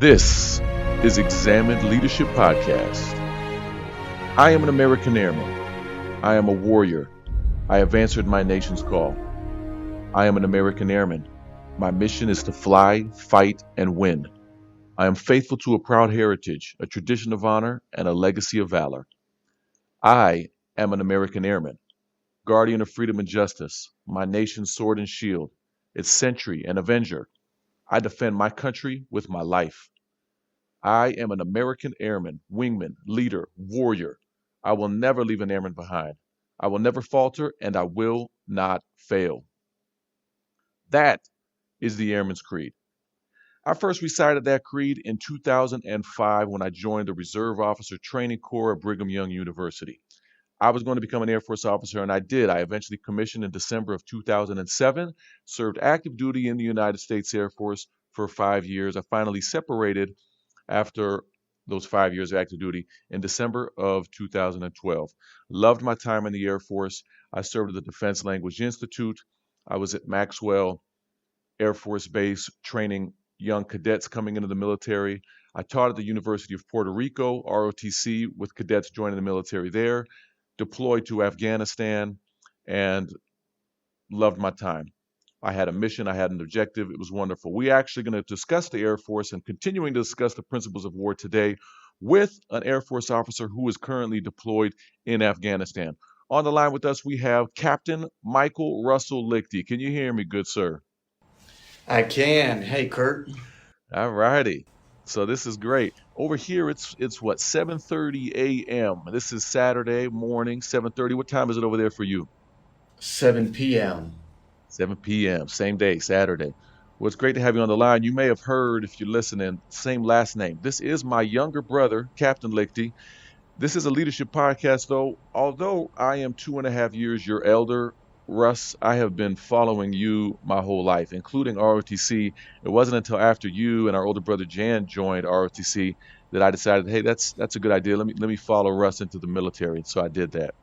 This is Examined Leadership Podcast. I am an American Airman. I am a warrior. I have answered my nation's call. I am an American Airman. My mission is to fly, fight, and win. I am faithful to a proud heritage, a tradition of honor, and a legacy of valor. I am an American Airman, guardian of freedom and justice, my nation's sword and shield, its sentry and avenger. I defend my country with my life. I am an American Airman, wingman, leader, warrior. I will never leave an airman behind. I will never falter, and I will not fail. That is the Airman's Creed. I first recited that creed in 2005 when I joined the Reserve Officer Training Corps at Brigham Young University. I was going to become an Air Force officer, and I did. I eventually commissioned in December of 2007, served active duty in the United States Air Force for 5 years. I finally separated after those 5 years of active duty in December of 2012. Loved my time in the Air Force. I served at the Defense Language Institute. I was at Maxwell Air Force Base training young cadets coming into the military. I taught at the University of Puerto Rico, ROTC, with cadets joining the military there, deployed to Afghanistan, and loved my time. I had a mission, I had an objective. It was wonderful. We're actually going to discuss the Air Force and continuing to discuss the principles of war today with an Air Force officer who is currently deployed in Afghanistan. On the line with us, we have Captain Michael Russell Lichty. Can you hear me, good sir? I can. Hey, Kurt. All righty. So this is great. Over here, it's what, 7:30 a.m. This is Saturday morning, 7:30. What time is it over there for you? 7 p.m. 7 p.m., same day, Saturday. Well, it's great to have you on the line. You may have heard, if you're listening, same last name. This is my younger brother, Captain Lichty. This is a leadership podcast, though. Although I am 2.5 years your elder, Russ, I have been following you my whole life, including ROTC. It wasn't until after you and our older brother Jan joined ROTC that I decided, hey, that's a good idea. Let me follow Russ into the military. So I did that.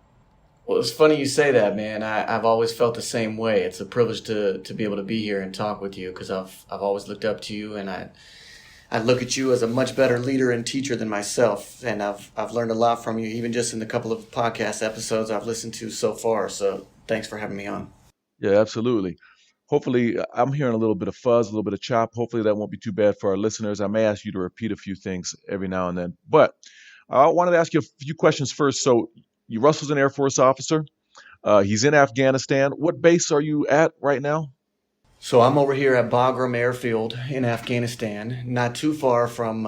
Well, it's funny you say that, man. I've always felt the same way. It's a privilege to be able to be here and talk with you because I've always looked up to you, and I look at you as a much better leader and teacher than myself, and I've learned a lot from you, even just in the couple of podcast episodes I've listened to so far. So thanks for having me on. Yeah, absolutely. Hopefully, I'm hearing a little bit of fuzz, a little bit of chop. Hopefully, that won't be too bad for our listeners. I may ask you to repeat a few things every now and then. But I wanted to ask you a few questions first. So, Russell's an Air Force officer. He's in Afghanistan. What base are you at right now? So I'm over here at Bagram Airfield in Afghanistan, not too far from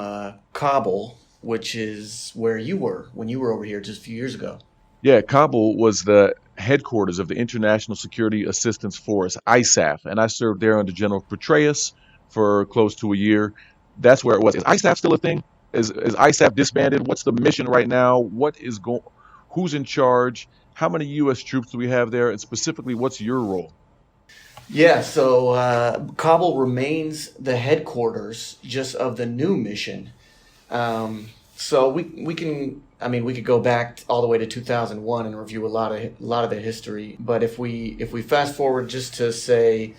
Kabul, which is where you were when you were over here just a few years ago. Yeah, Kabul was the headquarters of the International Security Assistance Force, ISAF, and I served there under General Petraeus for close to a year. That's where it was. Is ISAF still a thing? Is ISAF disbanded? What's the mission right now? Who's in charge? How many U.S. troops do we have there? And specifically, what's your role? Yeah, so Kabul remains the headquarters just of the new mission. So we could go back all the way to 2001 and review a lot of the history. But if we fast forward just to say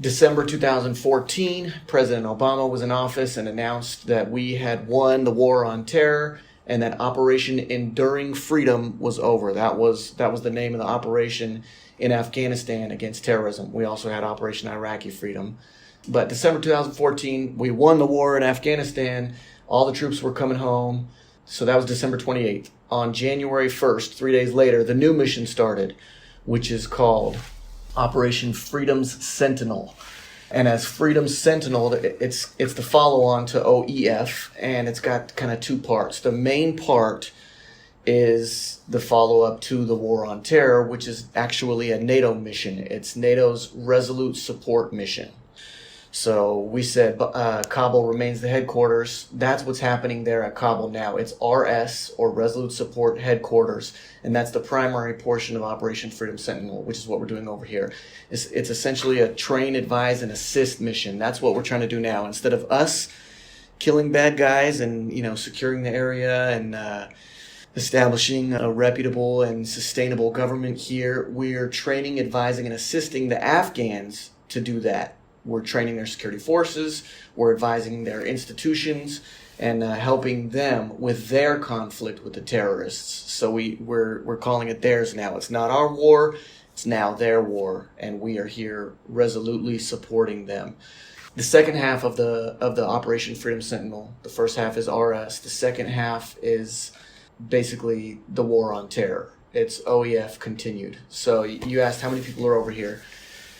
December 2014, President Obama was in office and announced that we had won the war on terror and that Operation Enduring Freedom was over. That was the name of the operation in Afghanistan against terrorism. We also had Operation Iraqi Freedom. But December 2014, we won the war in Afghanistan. All the troops were coming home. So that was December 28th. On January 1st, 3 days later, the new mission started, which is called Operation Freedom's Sentinel. And as Freedom Sentinel, it's the follow-on to OEF, and it's got kind of two parts. The main part is the follow-up to the War on Terror, which is actually a NATO mission. It's NATO's Resolute Support Mission. So we said Kabul remains the headquarters. That's what's happening there at Kabul now. It's RS, or Resolute Support Headquarters, and that's the primary portion of Operation Freedom Sentinel, which is what we're doing over here. It's essentially a train, advise, and assist mission. That's what we're trying to do now. Instead of us killing bad guys and securing the area and establishing a reputable and sustainable government here, we're training, advising, and assisting the Afghans to do that. We're training their security forces, we're advising their institutions, and helping them with their conflict with the terrorists. So we're calling it theirs now. It's not our war, it's now their war, and we are here resolutely supporting them. The second half of the Operation Freedom Sentinel, the first half is RS. The second half is basically the war on terror. It's OEF continued. So you asked how many people are over here.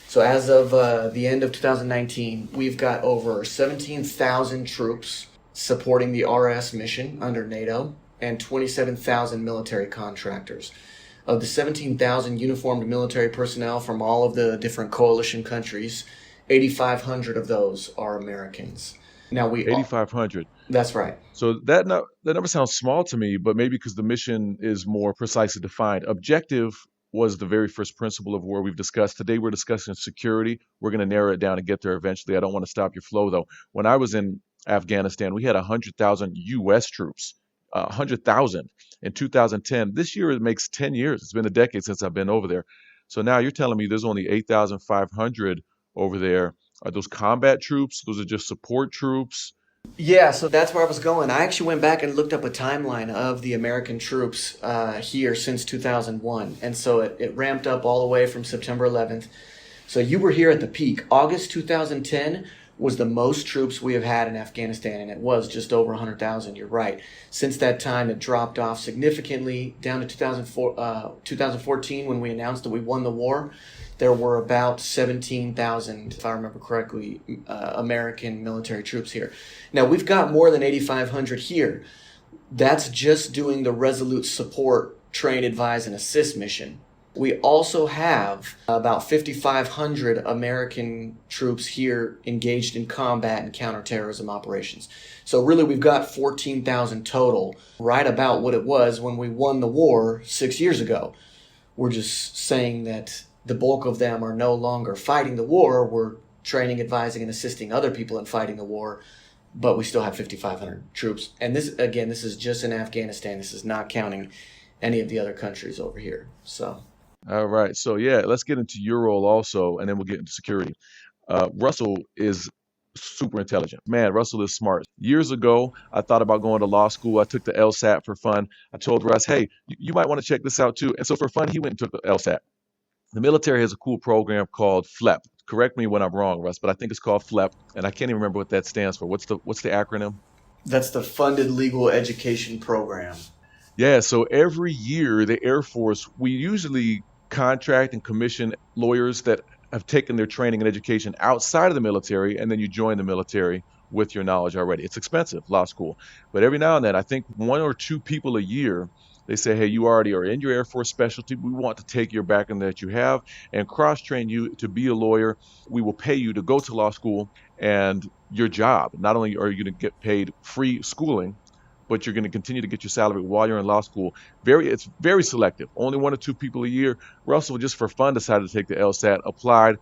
So as of the end of 2019, we've got over 17,000 troops supporting the RS mission under NATO and 27,000 military contractors. Of the 17,000 uniformed military personnel from all of the different coalition countries, 8,500 of those are Americans. Now 8,500. That's right. So that number sounds small to me, but maybe because the mission is more precisely defined. Objective was the very first principle of war we've discussed. Today we're discussing security. We're going to narrow it down and get there eventually. I don't want to stop your flow, though. When I was in Afghanistan, we had 100,000 U.S. troops, 100,000 in 2010. This year it makes 10 years. It's been a decade since I've been over there. So now you're telling me there's only 8,500 over there. Are those combat troops? Those are just support troops? Yeah, so that's where I was going. I actually went back and looked up a timeline of the American troops here since 2001. And so it ramped up all the way from September 11th. So you were here at the peak. August 2010 was the most troops we have had in Afghanistan, and it was just over 100,000. You're right. Since that time, it dropped off significantly down to 2014 when we announced that we won the war. There were about 17,000, if I remember correctly, American military troops here. Now, we've got more than 8,500 here. That's just doing the Resolute Support, Train, Advise, and Assist mission. We also have about 5,500 American troops here engaged in combat and counterterrorism operations. So really, we've got 14,000 total, right about what it was when we won the war 6 years ago. We're just saying that the bulk of them are no longer fighting the war. We're training, advising, and assisting other people in fighting the war, but we still have 5,500 troops. And this is just in Afghanistan. This is not counting any of the other countries over here. So. All right. So, yeah, let's get into your role also, and then we'll get into security. Russell is super intelligent. Man, Russell is smart. Years ago, I thought about going to law school. I took the LSAT for fun. I told Russ, hey, you might want to check this out too. And so for fun, he went and took the LSAT. The military has a cool program called FLEP. Correct me when I'm wrong, Russ, but I think it's called FLEP, and I can't even remember what that stands for. What's the acronym? That's the Funded Legal Education Program. Yeah, so every year, the Air Force, we usually contract and commission lawyers that have taken their training and education outside of the military, and then you join the military with your knowledge already. It's expensive, law school. But every now and then, I think one or two people a year, they say, hey, you already are in your Air Force specialty. We want to take your background that you have and cross-train you to be a lawyer. We will pay you to go to law school, and your job, not only are you going to get paid free schooling, but you're going to continue to get your salary while you're in law school. It's very selective. Only one or two people a year. Russell, just for fun, decided to take the LSAT, applied,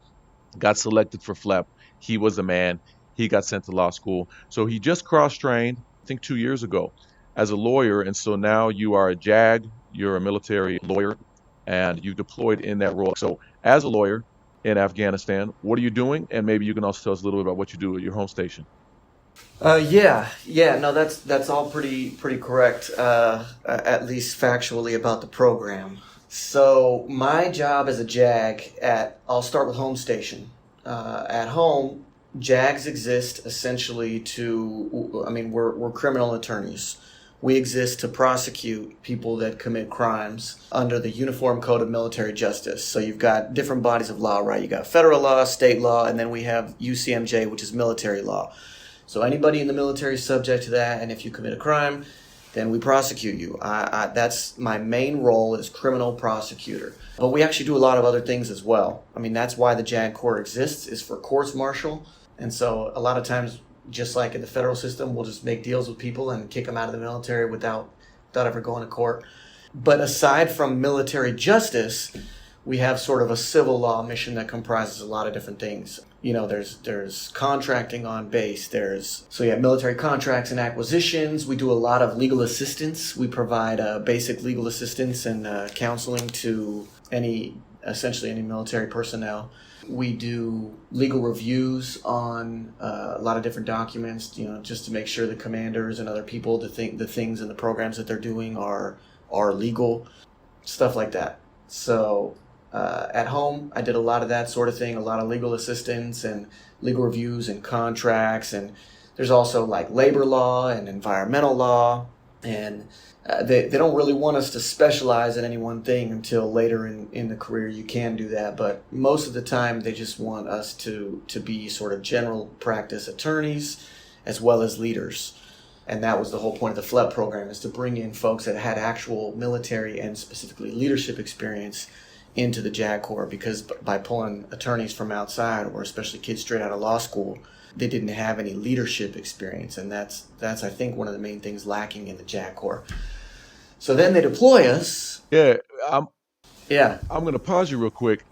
got selected for FLEP. He was the man. He got sent to law school. So he just cross-trained, I think 2 years ago, as a lawyer, and so now you are a JAG, you're a military lawyer, and you deployed in that role. So as a lawyer in Afghanistan, what are you doing? And maybe you can also tell us a little bit about what you do at your home station. No, that's all pretty correct, at least factually about the program. So my job as a JAG I'll start with home station. At home, JAGs exist essentially we're criminal attorneys. We exist to prosecute people that commit crimes under the Uniform Code of Military Justice. So you've got different bodies of law, right? You got federal law, state law, and then we have UCMJ, which is military law. So anybody in the military is subject to that, and if you commit a crime, then we prosecute you. That's my main role as criminal prosecutor. But we actually do a lot of other things as well. I mean, that's why the JAG Corps exists, is for courts martial. And so a lot of times, just like in the federal system, we'll just make deals with people and kick them out of the military without ever going to court. But aside from military justice, we have sort of a civil law mission that comprises a lot of different things. You know, there's contracting on base. So you have military contracts and acquisitions. We do a lot of legal assistance. We provide basic legal assistance and counseling to any essentially any military personnel. We do legal reviews on a lot of different documents, just to make sure the commanders and other people the things and the programs that they're doing are legal, stuff like that. So at home, I did a lot of that sort of thing, a lot of legal assistance and legal reviews and contracts, and there's also like labor law and environmental law, and they don't really want us to specialize in any one thing until later in the career. You can do that, but most of the time they just want us to be sort of general practice attorneys as well as leaders. And that was the whole point of the FLEP program, is to bring in folks that had actual military and specifically leadership experience into the JAG Corps, because by pulling attorneys from outside, or especially kids straight out of law school, they didn't have any leadership experience, and that's I think one of the main things lacking in the JAG Corps. So then they deploy us. Yeah, Yeah. I'm going to pause you real quick.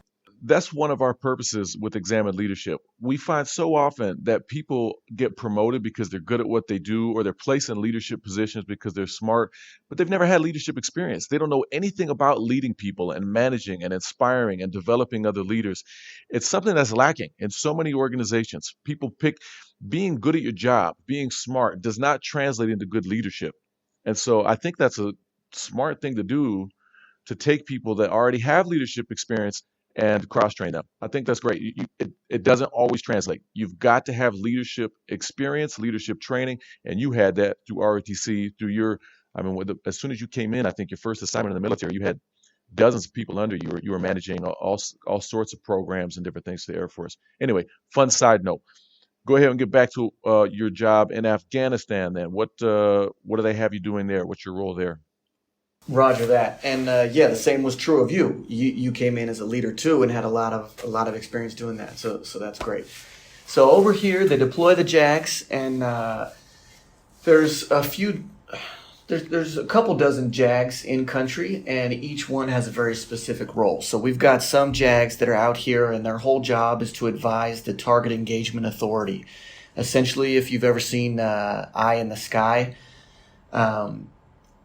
That's one of our purposes with Examined Leadership. We find so often that people get promoted because they're good at what they do, or they're placed in leadership positions because they're smart, but they've never had leadership experience. They don't know anything about leading people and managing and inspiring and developing other leaders. It's something that's lacking in so many organizations. People pick being good at your job, being smart does not translate into good leadership. And so I think that's a smart thing to do, to take people that already have leadership experience and cross-train them. I think that's great. It doesn't always translate. You've got to have leadership experience, leadership training, and you had that through ROTC, through as soon as you came in, I think your first assignment in the military, you had dozens of people under you. You were managing all sorts of programs and different things to the Air Force. Anyway, fun side note. Go ahead and get back to your job in Afghanistan then. What do they have you doing there? What's your role there? Roger that. And the same was true of you. You came in as a leader too, and had a lot of experience doing that. So that's great. So over here they deploy the JAGs, and there's a couple dozen JAGs in country, and each one has a very specific role. So we've got some JAGs that are out here, and their whole job is to advise the Target Engagement Authority. Essentially, if you've ever seen Eye in the Sky,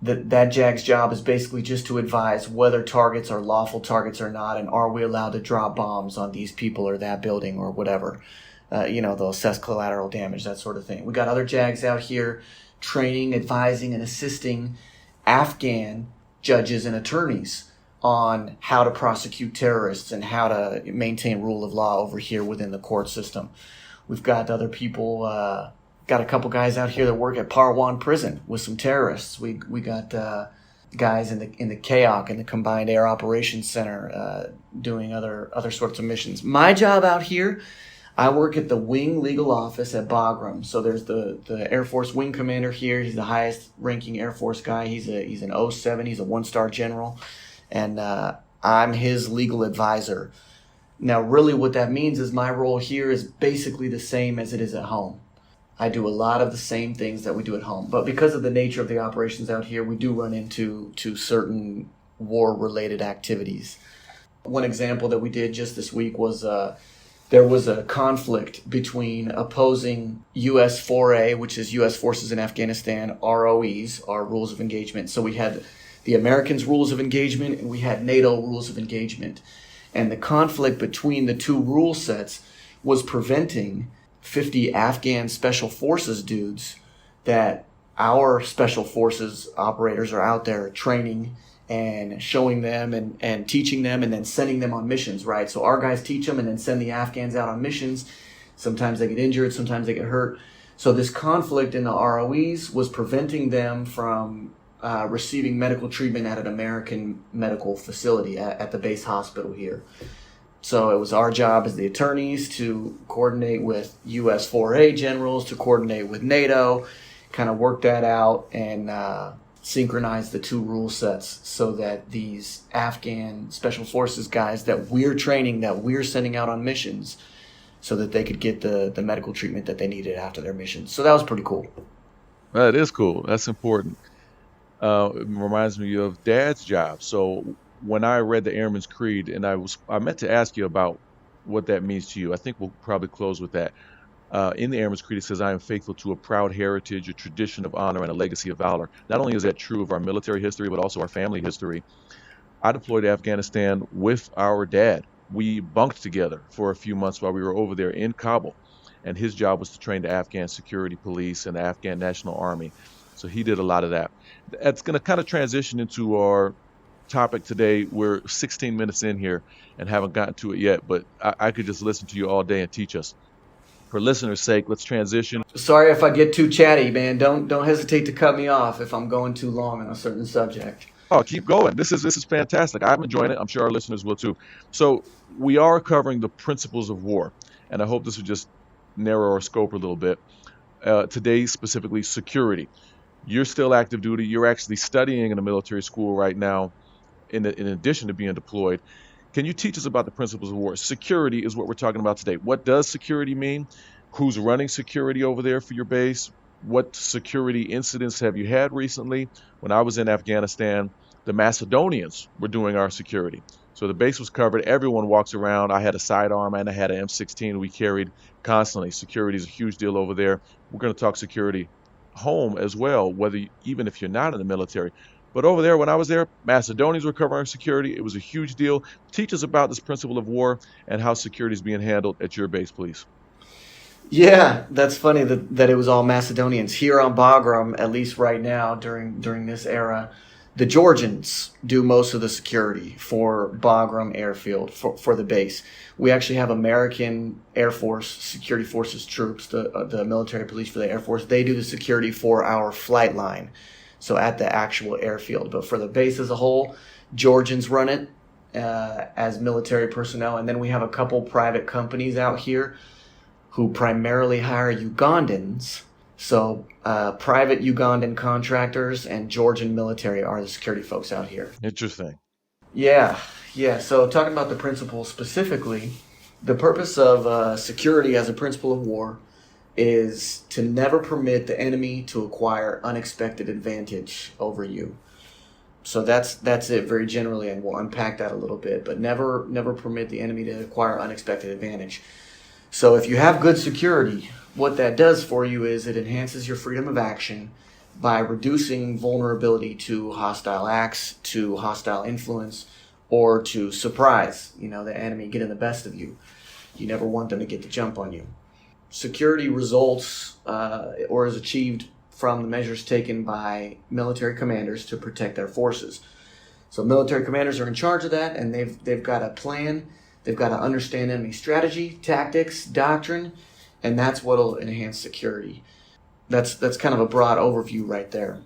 that JAG's job is basically just to advise whether targets are lawful targets or not, and are we allowed to drop bombs on these people or that building or whatever. They'll assess collateral damage, that sort of thing. We got other JAGs out here training, advising, and assisting Afghan judges and attorneys on how to prosecute terrorists and how to maintain rule of law over here within the court system. We've got other people, got a couple guys out here that work at Parwan prison with some terrorists. We got guys in the KAOC, in the Combined Air Operations Center, doing other sorts of missions. My job out here, I work at the Wing Legal Office at Bagram. So there's the Air Force Wing Commander here. He's the highest ranking Air Force guy. He's an 07. He's a 1-star general. And I'm his legal advisor. Now, really what that means is my role here is basically the same as it is at home. I do a lot of the same things that we do at home. But because of the nature of the operations out here, we do run into certain war-related activities. One example that we did just this week was there was a conflict between opposing U.S. 4A, which is U.S. Forces in Afghanistan, ROEs, our rules of engagement. So we had the Americans' rules of engagement, and we had NATO rules of engagement. And the conflict between the two rule sets was preventing 50 Afghan Special Forces dudes that our Special Forces operators are out there training and showing them and teaching them and then sending them on missions, right? So our guys teach them and then send the Afghans out on missions. Sometimes they get injured, sometimes they get hurt. So this conflict in the ROEs was preventing them from receiving medical treatment at an American medical facility at the base hospital here. So it was our job as the attorneys to coordinate with US 4A generals, to coordinate with NATO, kind of work that out and synchronize the two rule sets so that these Afghan Special Forces guys that we're training, that we're sending out on missions, so that they could get the medical treatment that they needed after their missions. So that was pretty cool. That is cool. That's important. It reminds me of Dad's job. So when I read the Airman's Creed, and I meant to ask you about what that means to you. I think we'll probably close with that. In the Airman's Creed, it says, "I am faithful to a proud heritage, a tradition of honor, and a legacy of valor." Not only is that true of our military history, but also our family history. I deployed to Afghanistan with our dad. We bunked together for a few months while we were over there in Kabul. And his job was to train the Afghan security police and the Afghan National Army. So he did a lot of that. That's going to kind of transition into our topic today. We're 16 minutes in here and haven't gotten to it yet, but I could just listen to you all day and teach us. For listeners' sake, let's transition. Sorry if I get too chatty, man. Don't hesitate to cut me off if I'm going too long on a certain subject. Oh, keep going. This is fantastic. I'm enjoying it. I'm sure our listeners will too. So we are covering the principles of war, and I hope this will just narrow our scope a little bit. Today, specifically security. You're still active duty. You're actually studying in a military school right now, in addition to being deployed. Can you teach us about the principles of war? Security is what we're talking about today. What does security mean? Who's running security over there for your base? What security incidents have you had recently? When I was in Afghanistan, the Macedonians were doing our security. So the base was covered. Everyone walks around. I had a sidearm and I had an M16 we carried constantly. Security is a huge deal over there. We're going to talk security home as well, even if you're not in the military. But over there, when I was there, Macedonians were covering security. It was a huge deal. Teach us about this principle of war and how security is being handled at your base, please. Yeah, that's funny that it was all Macedonians. Here on Bagram, at least right now, during this era, the Georgians do most of the security for Bagram Airfield, for the base. We actually have American Air Force Security Forces troops, the military police for the Air Force. They do the security for our flight line, so at the actual airfield. But for the base as a whole, Georgians run it as military personnel. And then we have a couple private companies out here who primarily hire Ugandans. So private Ugandan contractors and Georgian military are the security folks out here. Interesting. Yeah. So talking about the principle specifically, the purpose of security as a principle of war is to never permit the enemy to acquire unexpected advantage over you. So that's it very generally, and we'll unpack that a little bit. But never permit the enemy to acquire unexpected advantage. So if you have good security, what that does for you is it enhances your freedom of action by reducing vulnerability to hostile acts, to hostile influence, or to surprise, the enemy getting the best of you. You never want them to get the jump on you. Security results or is achieved from the measures taken by military commanders to protect their forces. So military commanders are in charge of that, and they've got a plan. They've got to understand enemy strategy, tactics, doctrine, and that's what'll enhance security. That's kind of a broad overview right there.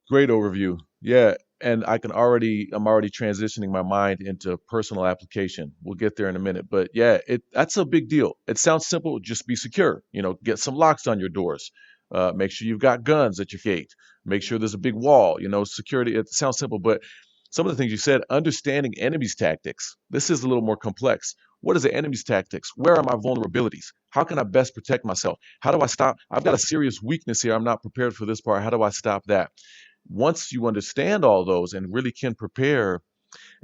Great overview. Yeah, and I'm already transitioning my mind into personal application. We'll get there in a minute, but yeah, that's a big deal. It sounds simple, just be secure. Get some locks on your doors. Make sure you've got guns at your gate. Make sure there's a big wall. Security. It sounds simple, but some of the things you said, understanding enemy's tactics. This is a little more complex. What is the enemy's tactics? Where are my vulnerabilities? How can I best protect myself? How do I stop? I've got a serious weakness here. I'm not prepared for this part. How do I stop that? Once you understand all those and really can prepare.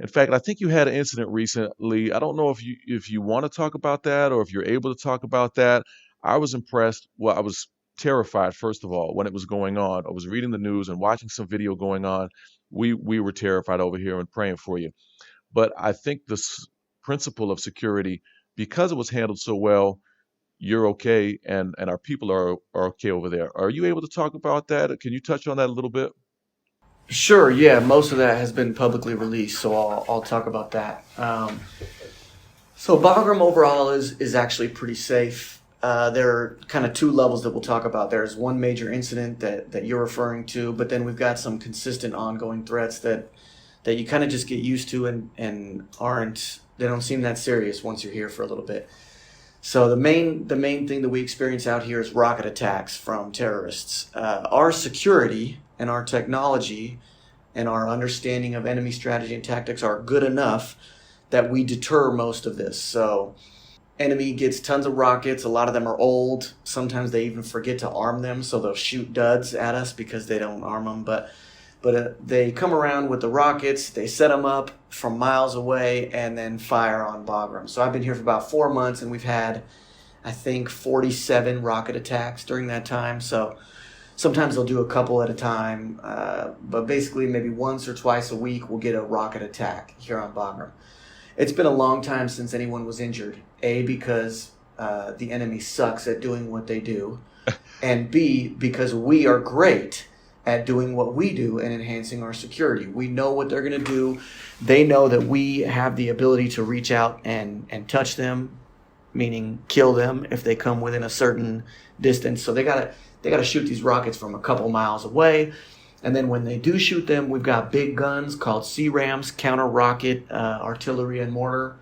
In fact, I think you had an incident recently. I don't know if you want to talk about that or if you're able to talk about that. I was impressed. Well, I was terrified, first of all, when it was going on. I was reading the news and watching some video going on. We were terrified over here and praying for you. But I think this principle of security, because it was handled so well, you're okay, and our people are okay over there. Are you able to talk about that? Can you touch on that a little bit? Sure. Yeah, most of that has been publicly released, so I'll talk about that. So Bagram overall is actually pretty safe. There are kind of two levels that we'll talk about. There's one major incident that you're referring to, but then we've got some consistent ongoing threats that you kind of just get used to and they don't seem that serious once you're here for a little bit. So the main thing that we experience out here is rocket attacks from terrorists. Our security and our technology and our understanding of enemy strategy and tactics are good enough that we deter most of this. So enemy gets tons of rockets. A lot of them are old. Sometimes they even forget to arm them, so they'll shoot duds at us because they don't arm them. But they come around with the rockets, they set them up from miles away, and then fire on Bagram. So I've been here for about 4 months, and we've had, I think, 47 rocket attacks during that time. So Sometimes they'll do a couple at a time, but basically maybe once or twice a week we'll get a rocket attack here on Bagram. It's been a long time since anyone was injured. A, because the enemy sucks at doing what they do, and B, because we are great at doing what we do and enhancing our security. We know what they're going to do. They know that we have the ability to reach out and touch them, meaning kill them if they come within a certain distance. So they gotta shoot these rockets from a couple miles away. And then when they do shoot them, we've got big guns called CRAMs, counter-rocket artillery and mortar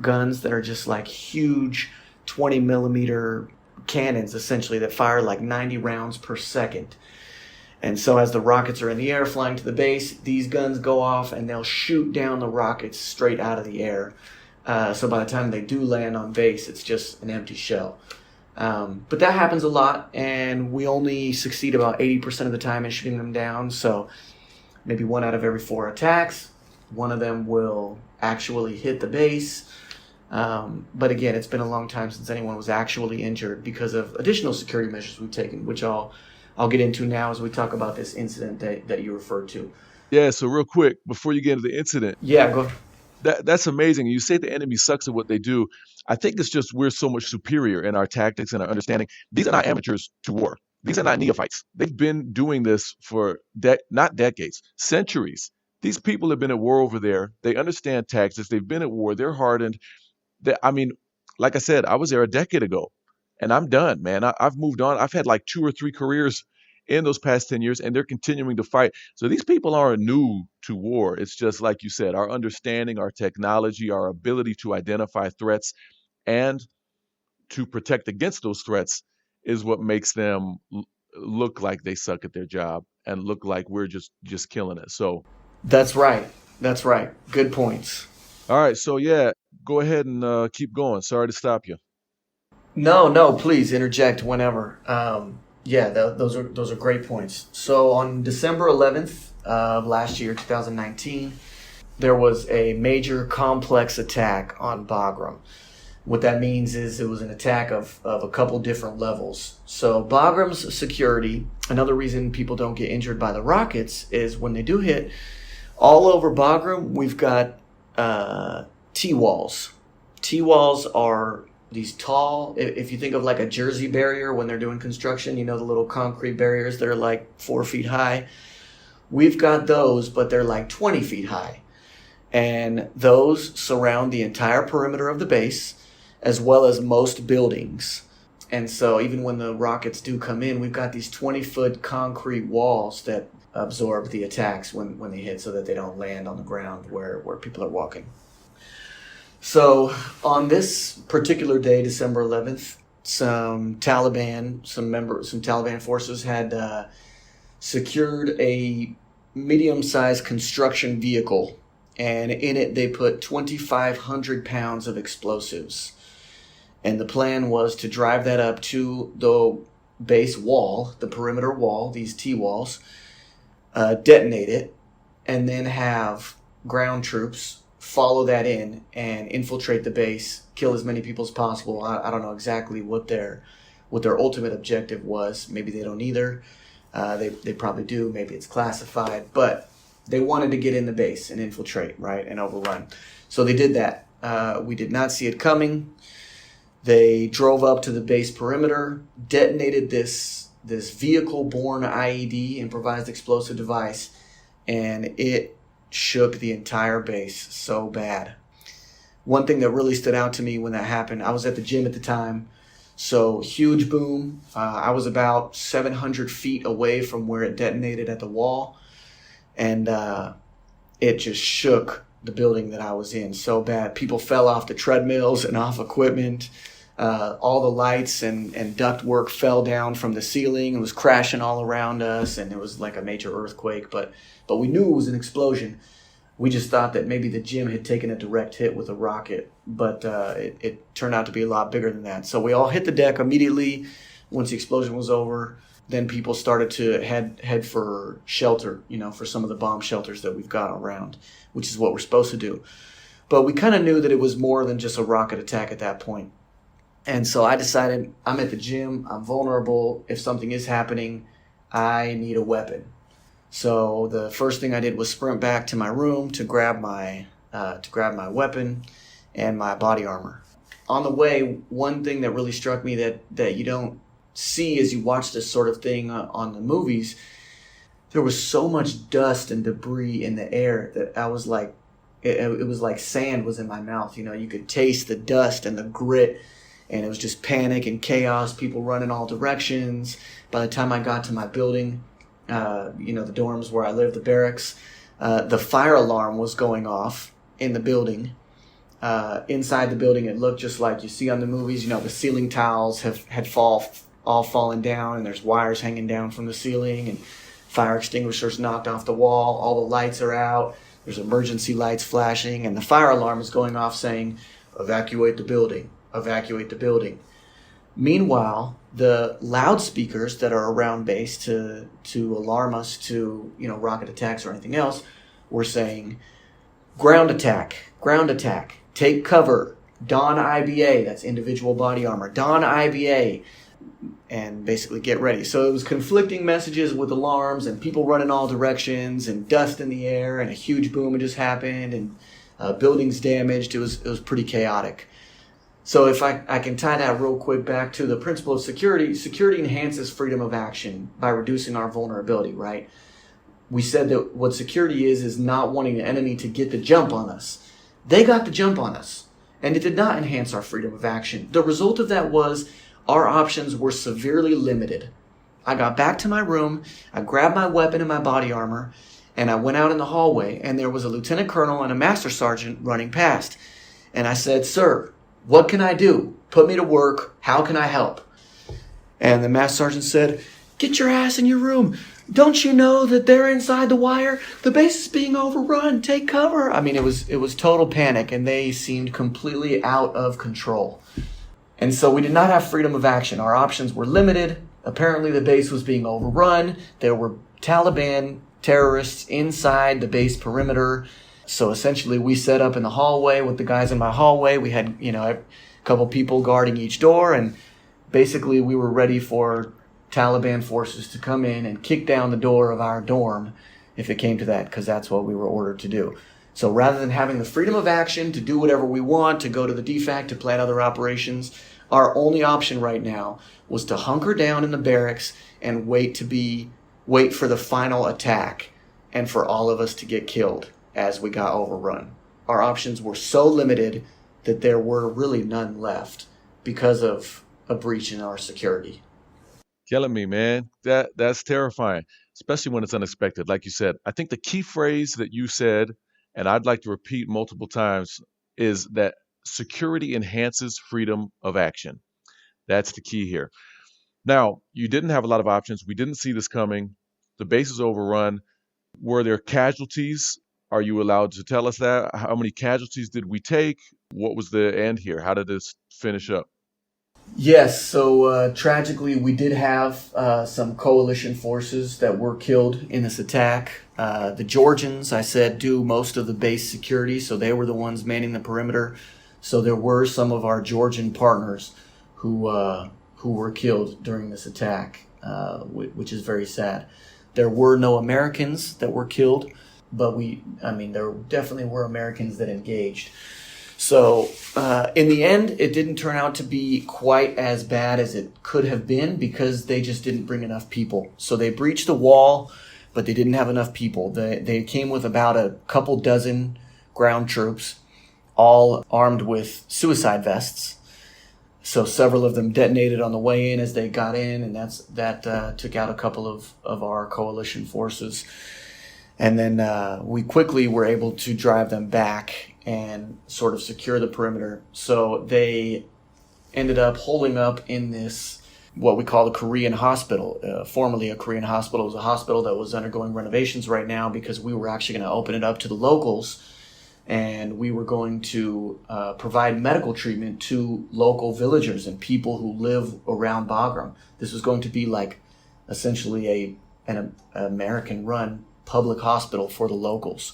guns that are just like huge 20 millimeter cannons, essentially, that fire like 90 rounds per second. And so as the rockets are in the air flying to the base, these guns go off and they'll shoot down the rockets straight out of the air. So by the time they do land on base, it's just an empty shell. But that happens a lot, and we only succeed about 80% of the time in shooting them down. So maybe 1 out of every 4 attacks, one of them will actually hit the base. But again, it's been a long time since anyone was actually injured because of additional security measures we've taken, which I'll get into now as we talk about this incident that you referred to. Yeah, so real quick, before you get into the incident, Yeah, go ahead. that's amazing. You say the enemy sucks at what they do. I think it's just we're so much superior in our tactics and our understanding. These are not amateurs to war. These are not neophytes. They've been doing this for not decades, centuries. These people have been at war over there. They understand tactics. They've been at war. They're hardened. I mean, like I said, I was there a decade ago, and I'm done, man. I've moved on. I've had like 2 or 3 careers in those past 10 years, and they're continuing to fight. So these people aren't new to war. It's just like you said, our understanding, our technology, our ability to identify threats and to protect against those threats is what makes them look like they suck at their job and look like we're just killing it. So That's right. That's right. Good points. all right, so yeah, go ahead and keep going. Sorry to stop you. No, please interject whenever. Yeah, those are great points. So on December 11th of last year, 2019, there was a major complex attack on Bagram. What that means is it was an attack of a couple different levels. So Bagram's security, another reason people don't get injured by the rockets, is when they do hit, all over Bagram, we've got T-walls. T-walls are these tall, if you think of like a Jersey barrier when they're doing construction, you know, the little concrete barriers that are like 4 feet high. We've got those, but they're like 20 feet high. And those surround the entire perimeter of the base, as well as most buildings. And so even when the rockets do come in, we've got these 20-foot concrete walls that absorb the attacks when they hit so that they don't land on the ground where people are walking. So on this particular day, December 11th, some Taliban forces had secured a medium-sized construction vehicle, and in it they put 2,500 pounds of explosives. And the plan was to drive that up to the base wall, the perimeter wall, these T-walls, detonate it, and then have ground troops follow that in and infiltrate the base, kill as many people as possible. I don't know exactly what their ultimate objective was. Maybe they don't either. They probably do. Maybe it's classified. But they wanted to get in the base and infiltrate, right, and overrun. So they did that. We did not see it coming. They drove up to the base perimeter, detonated this vehicle-borne IED, improvised explosive device, and it shook the entire base so bad. One thing that really stood out to me when that happened, I was at the gym at the time, so huge boom. I was about 700 feet away from where it detonated at the wall, and it just shook the building that I was in so bad. People fell off the treadmills and off equipment. All the lights and ductwork fell down from the ceiling. It was crashing all around us, and it was like a major earthquake. But we knew it was an explosion. We just thought that maybe the gym had taken a direct hit with a rocket, but it turned out to be a lot bigger than that. So we all hit the deck immediately once the explosion was over. Then people started to head for shelter, for some of the bomb shelters that we've got around, which is what we're supposed to do. But we kind of knew that it was more than just a rocket attack at that point. And so I decided I'm at the gym, I'm vulnerable. If something is happening, I need a weapon. So the first thing I did was sprint back to my room to grab my weapon and my body armor. On the way, one thing that really struck me that you don't see as you watch this sort of thing on the movies, there was so much dust and debris in the air that I was like, it was like sand was in my mouth. You could taste the dust and the grit, and it was just panic and chaos, people running all directions. By the time I got to my building, the dorms where I live, the barracks, the fire alarm was going off in the building. Inside the building, it looked just like you see on the movies. The ceiling tiles had all fallen down, and there's wires hanging down from the ceiling, and fire extinguishers knocked off the wall. All the lights are out. There's emergency lights flashing, and the fire alarm is going off saying, "Evacuate the building, evacuate the building." Meanwhile, the loudspeakers that are around base to alarm us to, rocket attacks or anything else were saying, ground attack, take cover, don IBA, that's individual body armor, don IBA, and basically get ready. So it was conflicting messages with alarms and people running all directions and dust in the air, and a huge boom had just happened, and buildings damaged. It was pretty chaotic. So if I can tie that real quick back to the principle of security, security enhances freedom of action by reducing our vulnerability, right? We said that what security is not wanting the enemy to get the jump on us. They got the jump on us, and it did not enhance our freedom of action. The result of that was our options were severely limited. I got back to my room, I grabbed my weapon and my body armor, and I went out in the hallway, and there was a lieutenant colonel and a master sergeant running past. And I said, "Sir, what can I do? Put me to work. How can I help?" And the master sergeant said, "Get your ass in your room. Don't you know that they're inside the wire? The base is being overrun. Take cover." I mean, it was total panic, and they seemed completely out of control. And so we did not have freedom of action. Our options were limited. Apparently the base was being overrun. There were Taliban terrorists inside the base perimeter. So essentially we set up in the hallway with the guys in my hallway. We had, a couple people guarding each door, and basically we were ready for Taliban forces to come in and kick down the door of our dorm if it came to that, because that's what we were ordered to do. So rather than having the freedom of action to do whatever we want, to go to the DFAC, to plan other operations, our only option right now was to hunker down in the barracks and wait for the final attack and for all of us to get killed as we got overrun. Our options were so limited that there were really none left because of a breach in our security. Killing me, man. That's terrifying, especially when it's unexpected. Like you said, I think the key phrase that you said, and I'd like to repeat multiple times, is that security enhances freedom of action. That's the key here. Now, you didn't have a lot of options. We didn't see this coming. The base is overrun. Were there casualties? Are you allowed to tell us that? How many casualties did we take? What was the end here? How did this finish up? Yes, so tragically we did have some coalition forces that were killed in this attack. The Georgians, I said, do most of the base security, so they were the ones manning the perimeter. So there were some of our Georgian partners who were killed during this attack, which is very sad. There were no Americans that were killed, but there definitely were Americans that engaged. So in the end, it didn't turn out to be quite as bad as it could have been because they just didn't bring enough people. So they breached the wall, but they didn't have enough people. They came with about a couple dozen ground troops, all armed with suicide vests. So several of them detonated on the way in as they got in, and that took out a couple of our coalition forces. And then we quickly were able to drive them back and sort of secure the perimeter. So they ended up holding up in this, what we call the Korean hospital. Formerly a Korean hospital. It was a hospital that was undergoing renovations right now because we were actually going to open it up to the locals, and we were going to provide medical treatment to local villagers and people who live around Bagram. This was going to be like essentially an American-run public hospital for the locals.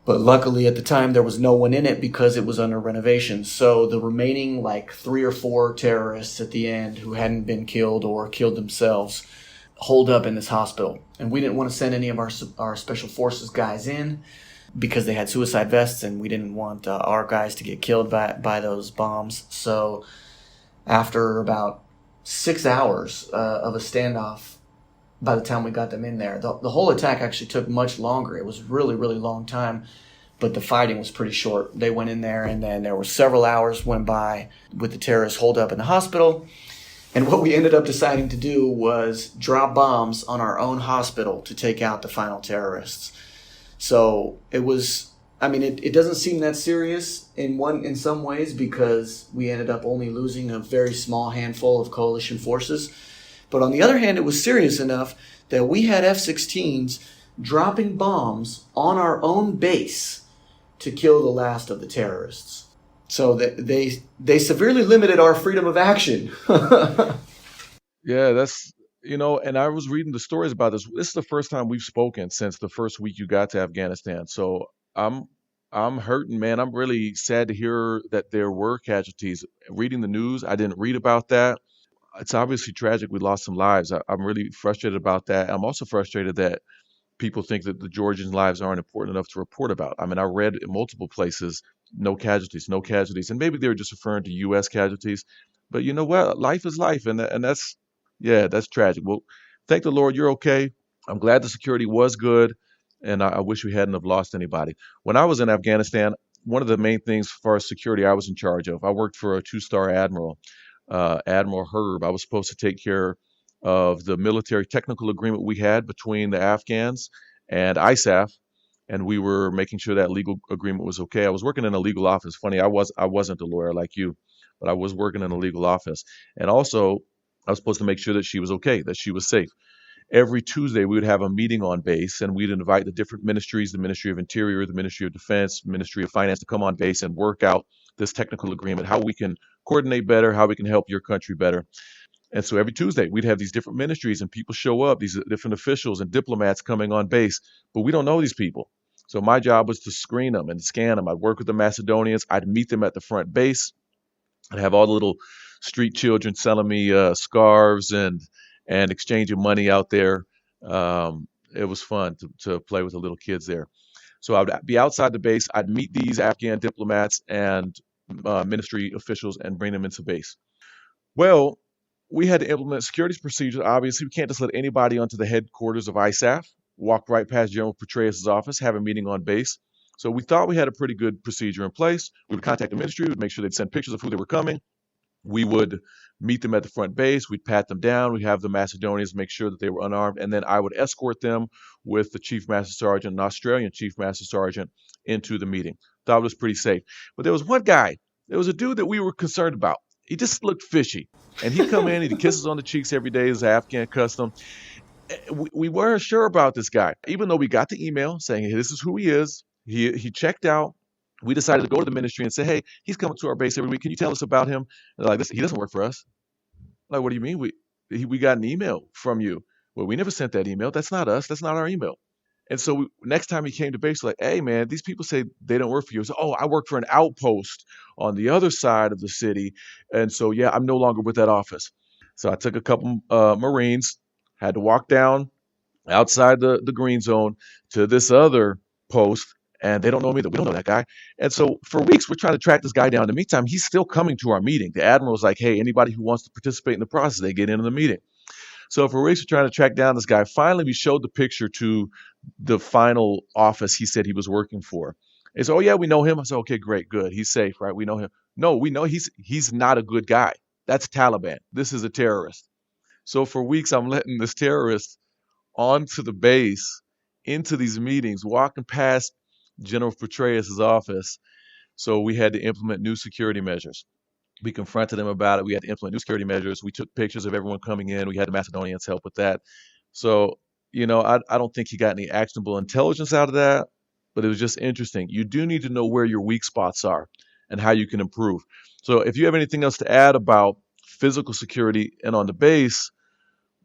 But luckily at the time there was no one in it because it was under renovation. So the remaining 3 or 4 terrorists at the end who hadn't been killed or killed themselves holed up in this hospital, and we didn't want to send any of our special forces guys in because they had suicide vests, and we didn't want our guys to get killed by those bombs. So after about 6 hours of a standoff, by the time we got them in there, the whole attack actually took much longer. It was really, really long time, but the fighting was pretty short. They went in there, and then there were several hours went by with the terrorists holed up in the hospital. And what we ended up deciding to do was drop bombs on our own hospital to take out the final terrorists. So it was, I mean, it doesn't seem that serious in some ways, because we ended up only losing a very small handful of coalition forces. But on the other hand, it was serious enough that we had F-16s dropping bombs on our own base to kill the last of the terrorists. So they severely limited our freedom of action. Yeah, that's and I was reading the stories about this. This is the first time we've spoken since the first week you got to Afghanistan. So I'm hurting, man. I'm really sad to hear that there were casualties. Reading the news, I didn't read about that. It's obviously tragic. We lost some lives. I'm really frustrated about that. I'm also frustrated that people think that the Georgian lives aren't important enough to report about. I mean, I read in multiple places, no casualties, no casualties, and maybe they were just referring to U.S. casualties. But you know what? Life is life, and that's yeah, that's tragic. Well, thank the Lord you're okay. I'm glad the security was good, and I wish we hadn't have lost anybody. When I was in Afghanistan, one of the main things as far as security I was in charge of, I worked for a two-star admiral, Admiral Herb. I was supposed to take care of the military technical agreement we had between the Afghans and ISAF, and we were making sure that legal agreement was okay. I was working in a legal office. Funny, I wasn't a lawyer like you, but I was working in a legal office, and also I was supposed to make sure that she was okay, that she was safe. Every Tuesday, we would have a meeting on base, and we'd invite the different ministries, the Ministry of Interior, the Ministry of Defense, Ministry of Finance, to come on base and work out this technical agreement, how we can coordinate better, how we can help your country better. And so every Tuesday, we'd have these different ministries and people show up, these different officials and diplomats coming on base, but we don't know these people. So my job was to screen them and scan them. I'd work with the Macedonians. I'd meet them at the front base. I'd have all the little street children selling me scarves and exchanging money out there. It was fun to play with the little kids there. So I'd be outside the base. I'd meet these Afghan diplomats and ministry officials and bring them into base. Well, we had to implement security procedures. Obviously, we can't just let anybody onto the headquarters of ISAF, walk right past General Petraeus' office, have a meeting on base. So we thought we had a pretty good procedure in place. We would contact the ministry, we'd make sure they'd send pictures of who they were coming. We would meet them at the front base. We'd pat them down. We'd have the Macedonians make sure that they were unarmed. And then I would escort them with the Chief Master Sergeant, an Australian Chief Master Sergeant, into the meeting. Thought it was pretty safe. But there was one guy, there was a dude that we were concerned about. He just looked fishy. And he'd come in, he'd kiss us on the cheeks every day as Afghan custom. We weren't sure about this guy. Even though we got the email saying, hey, this is who he is. He checked out. We decided to go to the ministry and say, hey, he's coming to our base every week. Can you tell us about him? And they're like, he doesn't work for us. I'm like, what do you mean? We got an email from you. Well, we never sent that email. That's not us. That's not our email. And so next time he came to base, like, hey, man, these people say they don't work for you. So, oh, I work for an outpost on the other side of the city. And so, yeah, I'm no longer with that office. So I took a couple Marines, had to walk down outside the green zone to this other post. And they don't know me, that we don't know that guy. And so for weeks, we're trying to track this guy down. In the meantime, he's still coming to our meeting. The admiral's like, hey, anybody who wants to participate in the process, they get into the meeting. So for weeks, we're trying to track down this guy. Finally, we showed the picture to the final office he said he was working for. They said, oh, yeah, we know him. I said, okay, great, good. He's safe, right? We know him. No, we know he's not a good guy. That's Taliban. This is a terrorist. So for weeks, I'm letting this terrorist onto the base, into these meetings, walking past General Petraeus' office. So we had to implement new security measures. We confronted him about it. We had to implement new security measures. We took pictures of everyone coming in. We had the Macedonians help with that. So, I don't think he got any actionable intelligence out of that, but it was just interesting. You do need to know where your weak spots are and how you can improve. So if you have anything else to add about physical security and on the base,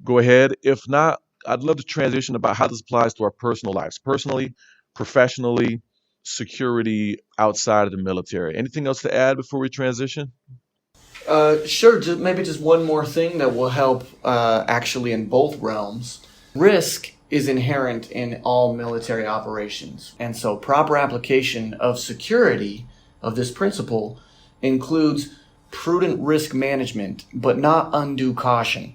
go ahead. If not, I'd love to transition about how this applies to our personal lives, personally, professionally, security outside of the military. Anything else to add before we transition? Sure. Maybe just one more thing that will help actually in both realms. Risk is inherent in all military operations. And so proper application of security of this principle includes prudent risk management, but not undue caution.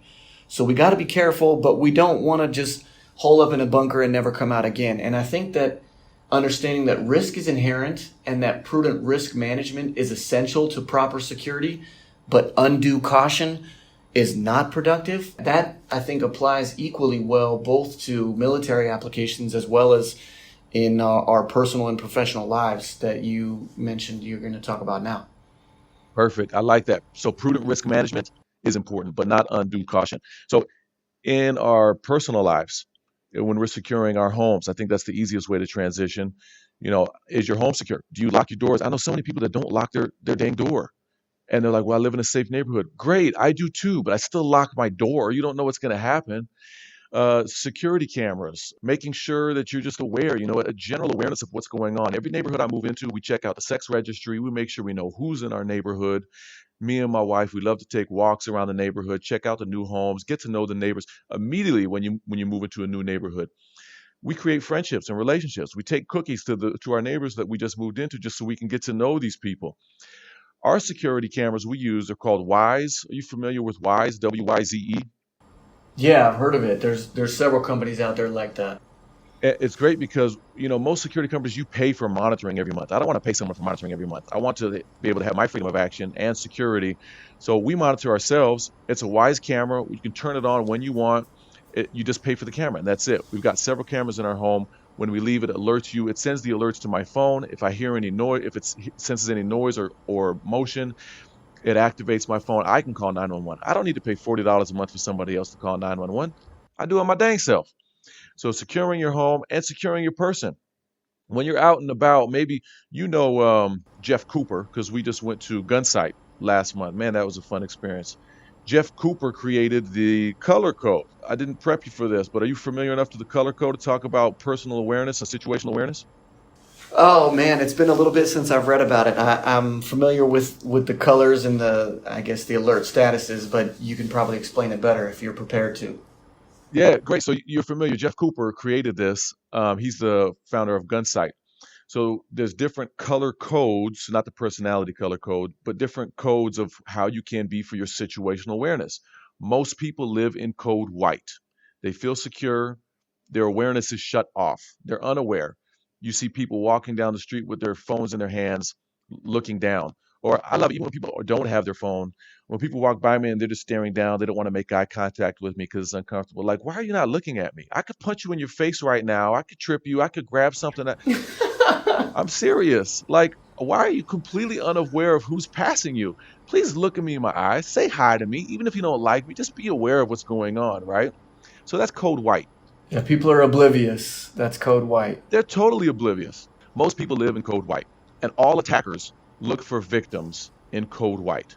So we got to be careful, but we don't want to just hole up in a bunker and never come out again. And I think that understanding that risk is inherent and that prudent risk management is essential to proper security, but undue caution is not productive. That, I think, applies equally well both to military applications as well as in our personal and professional lives that you mentioned you're going to talk about now. Perfect. I like that. So prudent risk management is important, but not undue caution. So in our personal lives, when we're securing our homes, I think that's the easiest way to transition. Is your home secure? Do you lock your doors? I know so many people that don't lock their dang door. And they're like, well, I live in a safe neighborhood. Great, I do too, but I still lock my door. You don't know what's going to happen. Security cameras, making sure that you're just aware, a general awareness of what's going on. Every neighborhood I move into, we check out the sex registry. We make sure we know who's in our neighborhood. Me and my wife, we love to take walks around the neighborhood, check out the new homes, get to know the neighbors immediately when you move into a new neighborhood. We create friendships and relationships. We take cookies to our neighbors that we just moved into just so we can get to know these people. Our security cameras we use are called Wise. Are you familiar with Wise? WYZE? Yeah, I've heard of it. There's several companies out there like that. It's great because, most security companies, you pay for monitoring every month. I don't want to pay someone for monitoring every month. I want to be able to have my freedom of action and security. So we monitor ourselves. It's a Wise camera. You can turn it on when you want. You just pay for the camera, and that's it. We've got several cameras in our home. When we leave, it alerts you. It sends the alerts to my phone. If I hear any noise, if it senses any noise or motion, it activates my phone. I can call 911. I don't need to pay $40 a month for somebody else to call 911. I do it my dang self. So securing your home and securing your person. When you're out and about, maybe Jeff Cooper, because we just went to Gunsight last month. Man, that was a fun experience. Jeff Cooper created the color code. I didn't prep you for this, but are you familiar enough to the color code to talk about personal awareness and situational awareness? Oh man, it's been a little bit since I've read about it. I'm familiar with the colors and I guess the alert statuses, but you can probably explain it better if you're prepared to. Yeah, great. So you're familiar. Jeff Cooper created this. He's the founder of Gunsight. So there's different color codes, not the personality color code, but different codes of how you can be for your situational awareness. Most people live in code white. They feel secure. Their awareness is shut off. They're unaware. You see people walking down the street with their phones in their hands, looking down. Or I love it, even when people don't have their phone. When people walk by me and they're just staring down, they don't want to make eye contact with me because it's uncomfortable. Like, why are you not looking at me? I could punch you in your face right now. I could trip you. I could grab something. I'm serious. Like, why are you completely unaware of who's passing you? Please look at me in my eyes. Say hi to me. Even if you don't like me, just be aware of what's going on, right? So that's code white. Yeah, people are oblivious. That's code white. They're totally oblivious. Most people live in code white, and all attackers look for victims in code white.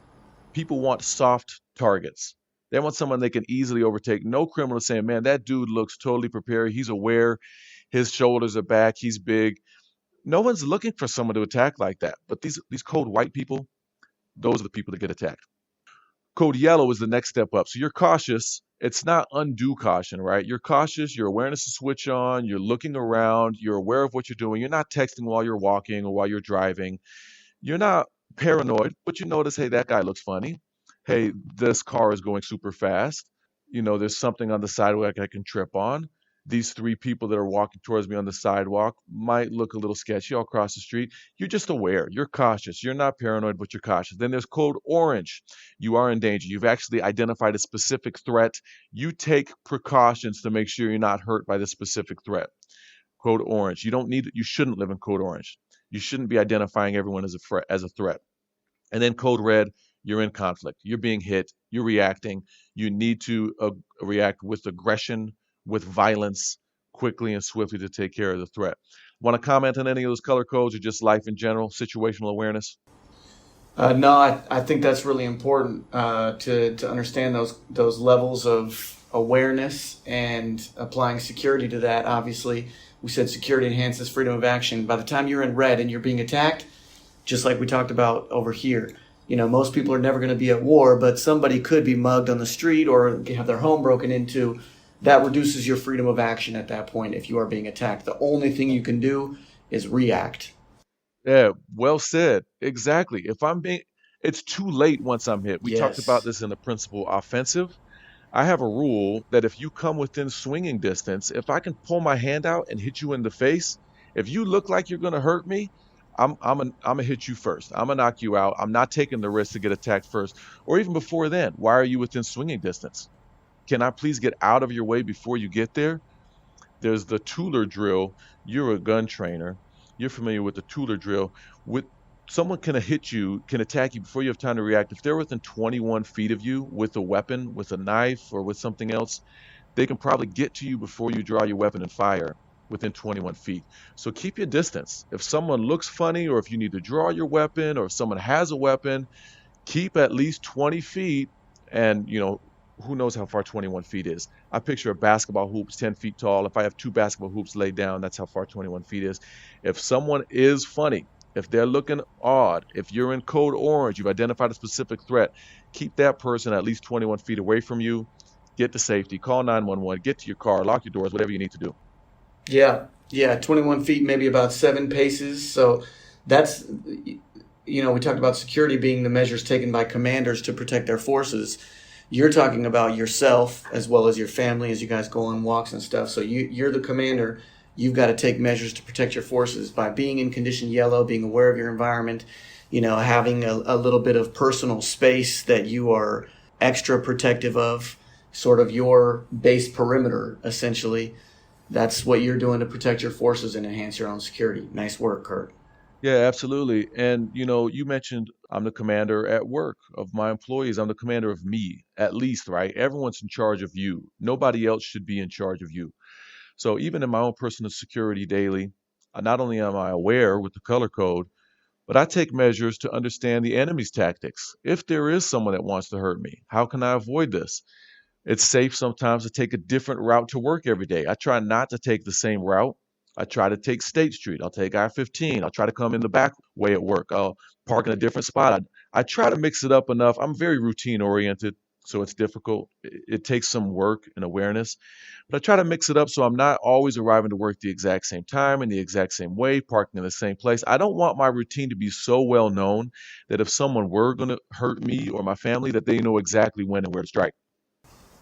People want soft targets. They want someone they can easily overtake. No criminal saying, man, that dude looks totally prepared. He's aware. His shoulders are back. He's big. No one's looking for someone to attack like that. But these code white people, those are the people that get attacked. Code yellow is the next step up. So you're cautious. It's not undue caution, right? You're cautious. Your awareness is switch on. You're looking around. You're aware of what you're doing. You're not texting while you're walking or while you're driving. You're not paranoid, but you notice, hey, that guy looks funny. Hey, this car is going super fast. There's something on the sidewalk I can trip on. These three people that are walking towards me on the sidewalk might look a little sketchy. I'll cross the street. You're just aware. You're cautious. You're not paranoid, but you're cautious. Then there's code orange. You are in danger. You've actually identified a specific threat. You take precautions to make sure you're not hurt by the specific threat. Code orange. You shouldn't live in code orange. You shouldn't be identifying everyone as a threat. And then code red, you're in conflict. You're being hit. You're reacting. You need to react with aggression, with violence, quickly and swiftly to take care of the threat. Want to comment on any of those color codes or just life in general, situational awareness? No, I think that's really important to understand those levels of awareness and applying security to that. Obviously, we said security enhances freedom of action. By the time you're in red and you're being attacked, just like we talked about over here, Most people are never going to be at war, but somebody could be mugged on the street or have their home broken into. That reduces your freedom of action at that point if you are being attacked. The only thing you can do is react. Yeah, well said. Exactly. It's too late once I'm hit. We talked about Yes. this in the principle offensive. I have a rule that if you come within swinging distance, if I can pull my hand out and hit you in the face, if you look like you're going to hurt me, I'm gonna hit you first. I'm gonna knock you out. I'm not taking the risk to get attacked first, or even before then. Why are you within swinging distance? Can I please get out of your way before you get there? There's the Tueler drill. You're a gun trainer. You're familiar with the Tueler drill. With someone can hit you, can attack you before you have time to react. If they're within 21 feet of you with a weapon, with a knife, or with something else, they can probably get to you before you draw your weapon and fire within 21 feet. So keep your distance. If someone looks funny, or if you need to draw your weapon, or if someone has a weapon, keep at least 20 feet. And, who knows how far 21 feet is. I picture a basketball hoop 10 feet tall. If I have two basketball hoops laid down, that's how far 21 feet is. If someone is funny, if they're looking odd, if you're in code orange, you've identified a specific threat, keep that person at least 21 feet away from you. Get to safety, call 911, get to your car, lock your doors, whatever you need to do. Yeah. Yeah. 21 feet, maybe about 7 paces. So that's, we talked about security being the measures taken by commanders to protect their forces. You're talking about yourself as well as your family as you guys go on walks and stuff. So you're the commander. You've got to take measures to protect your forces by being in condition yellow, being aware of your environment, having a little bit of personal space that you are extra protective of, sort of your base perimeter, essentially. That's what you're doing to protect your forces and enhance your own security. Nice work, Kurt. Yeah, absolutely. And you mentioned I'm the commander at work of my employees. I'm the commander of me, at least, right? Everyone's in charge of you. Nobody else should be in charge of you. So even in my own personal security daily, not only am I aware with the color code, but I take measures to understand the enemy's tactics. If there is someone that wants to hurt me, how can I avoid this? It's safe sometimes to take a different route to work every day. I try not to take the same route. I try to take State Street. I'll take I-15. I'll try to come in the back way at work. I'll park in a different spot. I try to mix it up enough. I'm very routine oriented, so it's difficult. It takes some work and awareness, but I try to mix it up so I'm not always arriving to work the exact same time in the exact same way, parking in the same place. I don't want my routine to be so well known that if someone were going to hurt me or my family, that they know exactly when and where to strike.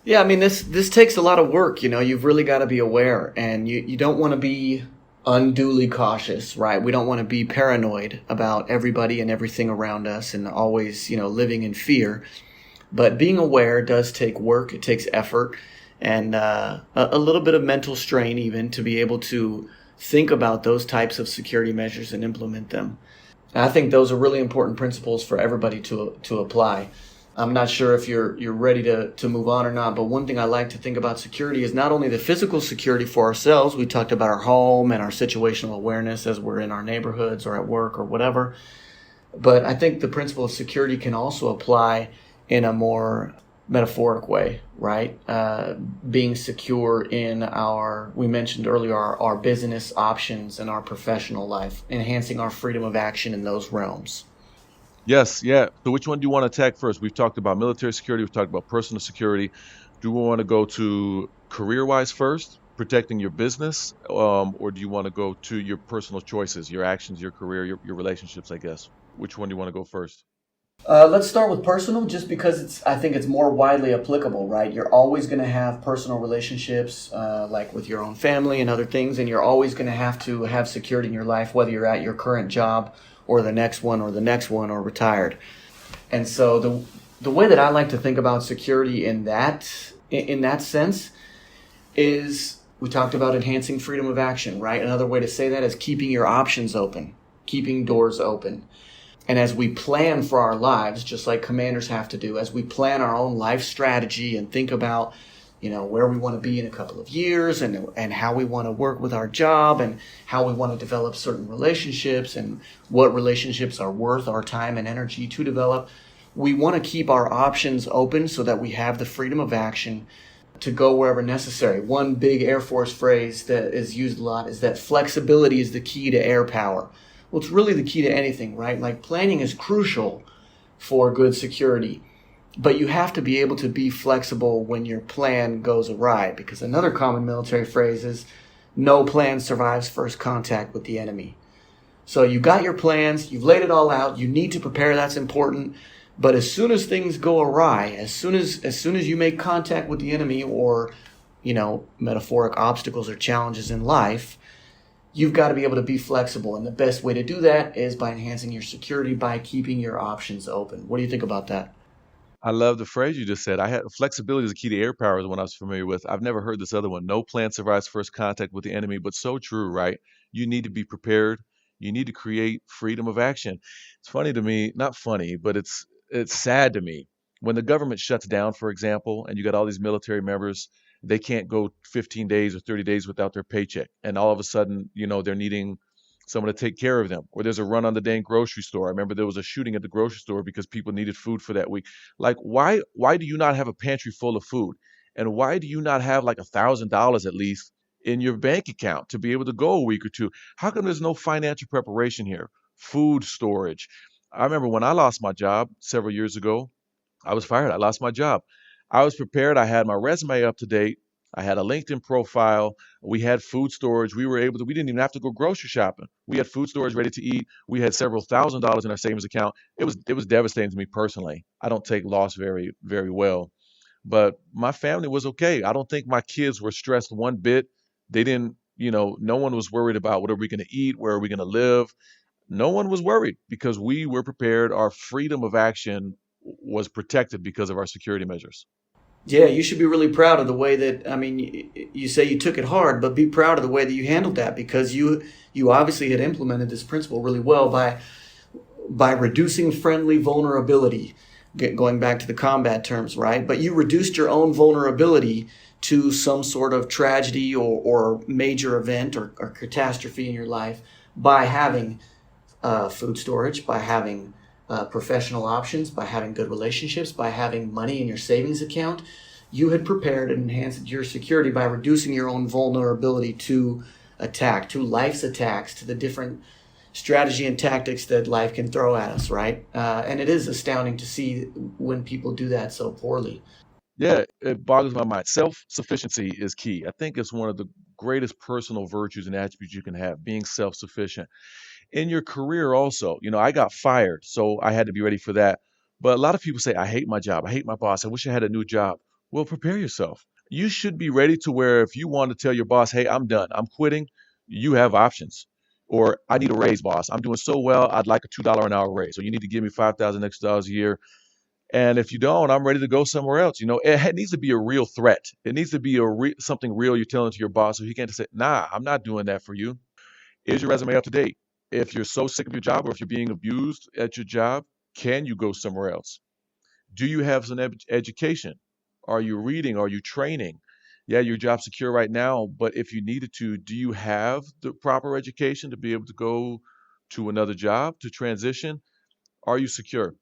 Yeah, I mean this takes a lot of work. You've really got to be aware, and you don't want to be unduly cautious, right? We don't want to be paranoid about everybody and everything around us, and always living in fear. But being aware does take work. It takes effort, and a little bit of mental strain even to be able to think about those types of security measures and implement them. And I think those are really important principles for everybody to apply. I'm not sure if you're ready to move on or not, but one thing I like to think about security is not only the physical security for ourselves. We talked about our home and our situational awareness as we're in our neighborhoods or at work or whatever. But I think the principle of security can also apply in a more metaphoric way, right? Being secure in we mentioned earlier, our business options and our professional life, enhancing our freedom of action in those realms. Yes, yeah. So which one do you want to attack first? We've talked about military security, we've talked about personal security. Do we want to go to career-wise first, protecting your business, or do you want to go to your personal choices, your actions, your career, your relationships, I guess? Which one do you want to go first? Let's start with personal, just because I think it's more widely applicable, right? You're always going to have personal relationships, like with your own family and other things, and you're always going to have security in your life, whether you're at your current job or the next one or the next one or retired. And so the way that I like to think about security in that sense is, we talked about enhancing freedom of action, right? Another way to say that is keeping your options open, keeping doors open. And as we plan for our lives, just like commanders have to do, as we plan our own life strategy and think about, where we want to be in a couple of years and how we want to work with our job and how we want to develop certain relationships and what relationships are worth our time and energy to develop, we want to keep our options open so that we have the freedom of action to go wherever necessary. One big Air Force phrase that is used a lot is that flexibility is the key to air power. Well, it's really the key to anything, right? Like, planning is crucial, for good security. But you have to be able to be flexible when your plan goes awry, because another common military phrase is no plan survives first contact with the enemy. So you got your plans, you've laid it all out, you need to prepare, that's important. But as soon as things go awry, as soon as you make contact with the enemy, or, metaphoric obstacles or challenges in life, you've got to be able to be flexible. And the best way to do that is by enhancing your security, by keeping your options open. What do you think about that? I love the phrase you just said. I had flexibility is the key to air power is one I was familiar with. I've never heard this other one. No plan survives first contact with the enemy, but so true, right? You need to be prepared. You need to create freedom of action. It's funny to me, not funny, but it's sad to me. When the government shuts down, for example, and you got all these military members, they can't go 15 days or 30 days without their paycheck. And all of a sudden, they're needing someone to take care of them. Or there's a run on the dang grocery store. I remember there was a shooting at the grocery store because people needed food for that week. Like, why do you not have a pantry full of food? And why do you not have like $1,000 at least in your bank account to be able to go a week or two? How come there's no financial preparation here? Food storage. I remember when I lost my job several years ago, I was fired. I lost my job. I was prepared. I had my resume up to date. I had a LinkedIn profile. We had food storage. We didn't even have to go grocery shopping. We had food storage ready to eat. We had several $1,000s in our savings account. It was devastating to me personally. I don't take loss very, very well, but my family was okay. I don't think my kids were stressed one bit. They didn't, no one was worried about what are we going to eat? Where are we going to live? No one was worried because we were prepared. Our freedom of action was protected because of our security measures. Yeah, you should be really proud of the way that, you say you took it hard, but be proud of the way that you handled that, because you obviously had implemented this principle really well by reducing friendly vulnerability, going back to the combat terms, right? But you reduced your own vulnerability to some sort of tragedy or major event or catastrophe in your life by having food storage, by having professional options, by having good relationships, by having money in your savings account. You had prepared and enhanced your security by reducing your own vulnerability to attack, to life's attacks, to the different strategy and tactics that life can throw at us, right? And it is astounding to see when people do that so poorly. Yeah, it boggles my mind. Self-sufficiency is key. I think it's one of the greatest personal virtues and attributes you can have, being self-sufficient. In your career also, I got fired, so I had to be ready for that. But a lot of people say, I hate my job. I hate my boss. I wish I had a new job. Well, prepare yourself. You should be ready to where if you want to tell your boss, hey, I'm done, I'm quitting, you have options. Or I need a raise, boss. I'm doing so well, I'd like a $2 an hour raise. So you need to give me 5,000 extra dollars a year. And if you don't, I'm ready to go somewhere else. It needs to be a real threat. It needs to be something real you're telling to your boss, so he can't just say, nah, I'm not doing that for you. Is your resume up to date? If you're so sick of your job or if you're being abused at your job, can you go somewhere else? Do you have some education? Are you reading? Are you training? Yeah, your job's secure right now, but if you needed to, do you have the proper education to be able to go to another job, to transition? Are you secure?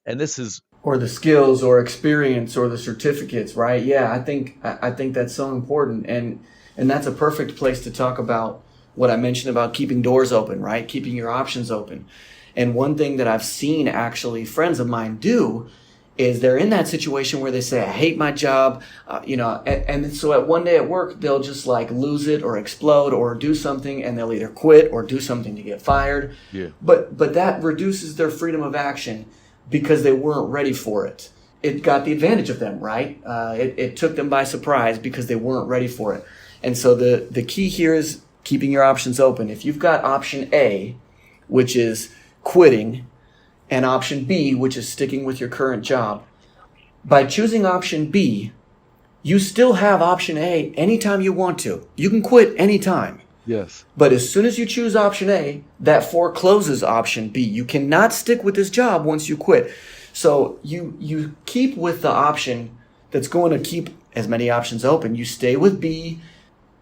And this is, Or the skills or experience or the certificates, right? Yeah, I think that's so important, and that's a perfect place to talk about what I mentioned about keeping doors open, right? Keeping your options open. And one thing that I've seen actually friends of mine do is they're in that situation where they say, I hate my job, and so at one day at work, they'll just like lose it or explode or do something, and they'll either quit or do something to get fired. yeah, But that reduces their freedom of action because they weren't ready for it. It got the advantage of them, right? It took them by surprise because they weren't ready for it. And so the key here is keeping your options open. If you've got option A, which is quitting, and option B, which is sticking with your current job, by choosing option B, you still have option A anytime you want to. You can quit anytime. yes, But as soon as you choose option A, that forecloses option B. You cannot stick with this job once you quit. So you keep with the option that's going to keep as many options open. You stay with B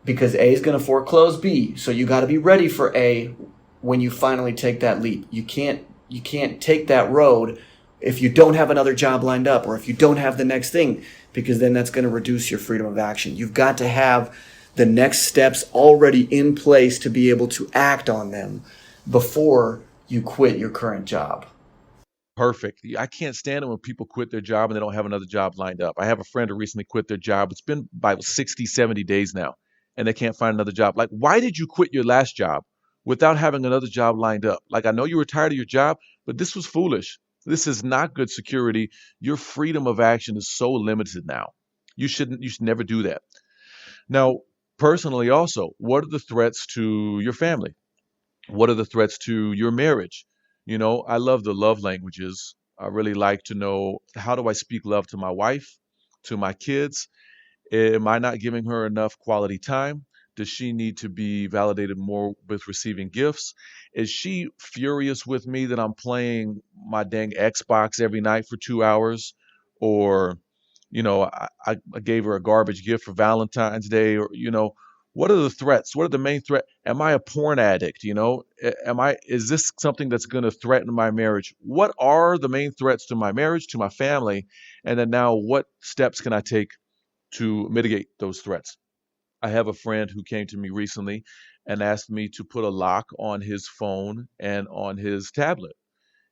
because A is going to foreclose B. So you got to be ready for A when you finally take that leap. You can't take that road if you don't have another job lined up or if you don't have the next thing, because then that's going to reduce your freedom of action. You've got to have the next steps already in place to be able to act on them before you quit your current job. Perfect. I can't stand it when people quit their job and they don't have another job lined up. I have a friend who recently quit their job. It's been about 60, 70 days now, and they can't find another job. Like, why did you quit your last job without having another job lined up? Like, I know you were tired of your job, but this was foolish. This is not good security. Your freedom of action is so limited now. You should never do that. Now, personally also, what are the threats to your family? What are the threats to your marriage? I love the love languages. I really like to know, how do I speak love to my wife, to my kids? Am I not giving her enough quality time? Does she need to be validated more with receiving gifts? Is she furious with me that I'm playing my dang Xbox every night for 2 hours? Or, I gave her a garbage gift for Valentine's Day? Or, what are the threats? What are the main threat? Am I a porn addict? Is this something that's going to threaten my marriage? What are the main threats to my marriage, to my family? And then now, what steps can I take to mitigate those threats? I have a friend who came to me recently and asked me to put a lock on his phone and on his tablet,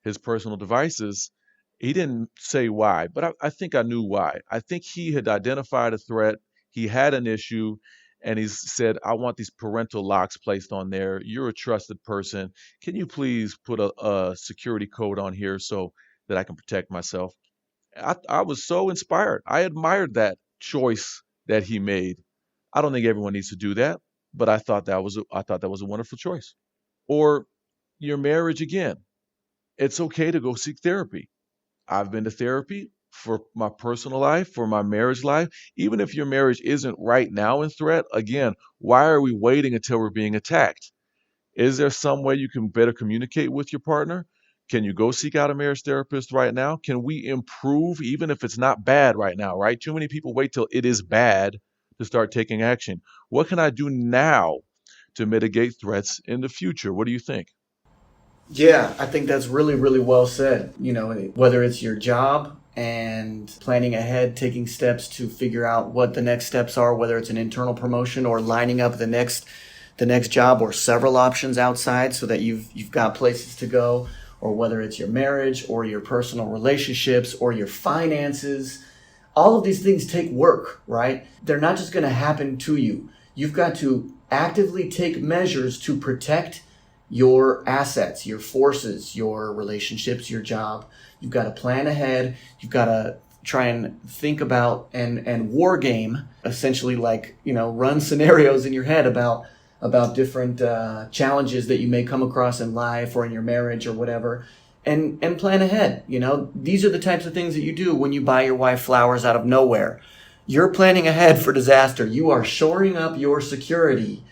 his personal devices. He didn't say why, but I think I knew why. I think he had identified a threat, he had an issue, and he said, I want these parental locks placed on there. You're a trusted person. Can you please put a security code on here so that I can protect myself? I was so inspired. I admired that choice that he made. I don't think everyone needs to do that, but I thought that was a wonderful choice. Or your marriage again. It's okay to go seek therapy. I've been to therapy for my personal life, for my marriage life. Even if your marriage isn't right now in threat, again, why are we waiting until we're being attacked? Is there some way you can better communicate with your partner? Can you go seek out a marriage therapist right now? Can we improve even if it's not bad right now, right? Too many people wait till it is bad to start taking action. What can I do now to mitigate threats in the future? What do you think? Yeah, I think that's really, really well said. Whether it's your job and planning ahead, taking steps to figure out what the next steps are, whether it's an internal promotion or lining up the next job or several options outside so that you've got places to go, or whether it's your marriage or your personal relationships or your finances. All of these things take work, right? They're not just going to happen to you. You've got to actively take measures to protect your assets, your forces, your relationships, your job. You've got to plan ahead. You've got to try and think about and war game, essentially, like, run scenarios in your head about different challenges that you may come across in life or in your marriage or whatever, and plan ahead. These are the types of things that you do when you buy your wife flowers out of nowhere. You're planning ahead for disaster. You are shoring up your security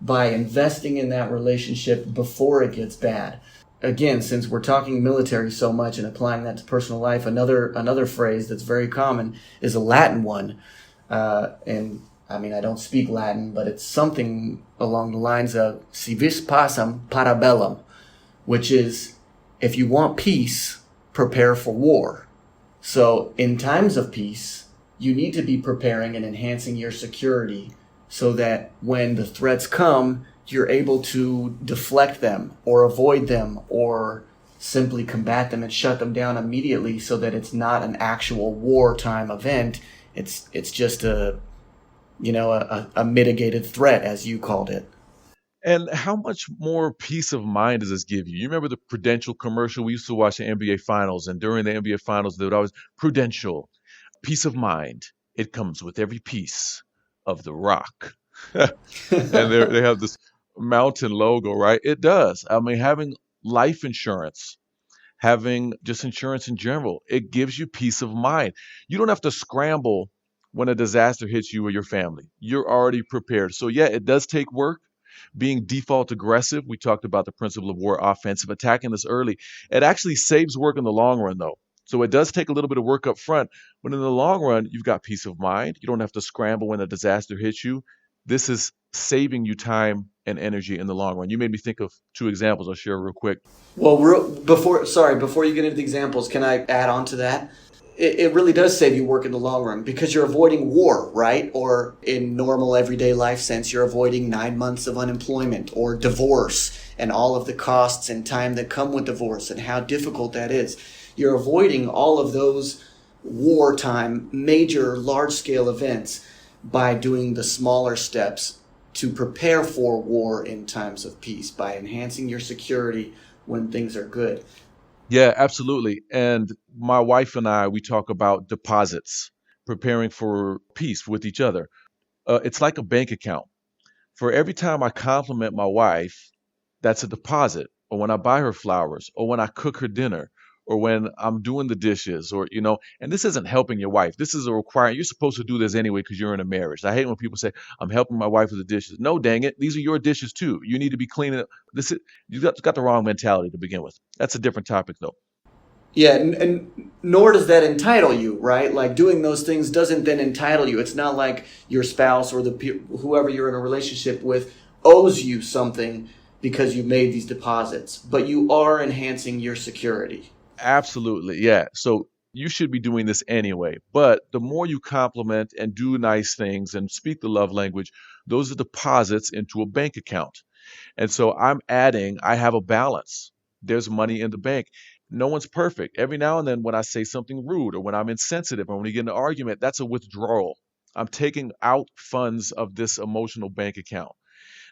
by investing in that relationship before it gets bad. Again, since we're talking military so much and applying that to personal life, another phrase that's very common is a Latin one. And I mean, I don't speak Latin, but it's something along the lines of si vis pacem para bellum, which is, if you want peace, prepare for war. So in times of peace, you need to be preparing and enhancing your security so that when the threats come, you're able to deflect them or avoid them or simply combat them and shut them down immediately, so that it's not an actual wartime event. It's just a mitigated threat, as you called it. And how much more peace of mind does this give you? You remember the Prudential commercial? We used to watch the NBA Finals, and during the NBA Finals, they would always, Prudential, peace of mind. It comes with every piece of the rock. And they have this mountain logo, right? It does. I mean, having life insurance, having just insurance in general, it gives you peace of mind. You don't have to scramble when a disaster hits you or your family. You're already prepared. So, yeah, it does take work. Being default aggressive, we talked about the principle of war offensive, attacking this early. It actually saves work in the long run, though. So it does take a little bit of work up front, but in the long run, you've got peace of mind. You don't have to scramble when a disaster hits you. This is saving you time and energy in the long run. You made me think of two examples I'll share real quick. Well, before you get into the examples, can I add on to that? It really does save you work in the long run, because you're avoiding war, right? Or in normal everyday life sense, you're avoiding 9 months of unemployment or divorce and all of the costs and time that come with divorce and how difficult that is. You're avoiding all of those wartime, major, large-scale events by doing the smaller steps to prepare for war in times of peace, by enhancing your security when things are good. Yeah, absolutely. And my wife and I, we talk about deposits, preparing for peace with each other. It's like a bank account. For every time I compliment my wife, that's a deposit. Or when I buy her flowers, or when I cook her dinner, or when I'm doing the dishes, or, and this isn't helping your wife. This is a requirement. You're supposed to do this anyway because you're in a marriage. I hate when people say, I'm helping my wife with the dishes. No, dang it. These are your dishes too. You need to be cleaning up. You got the wrong mentality to begin with. That's a different topic though. Yeah, and nor does that entitle you, right? Like doing those things doesn't then entitle you. It's not like your spouse or whoever you're in a relationship with owes you something because you made these deposits, but you are enhancing your security. Absolutely. Yeah. So you should be doing this anyway. But the more you compliment and do nice things and speak the love language, those are deposits into a bank account. And so I have a balance. There's money in the bank. No one's perfect. Every now and then when I say something rude or when I'm insensitive or when we get in an argument, that's a withdrawal. I'm taking out funds of this emotional bank account.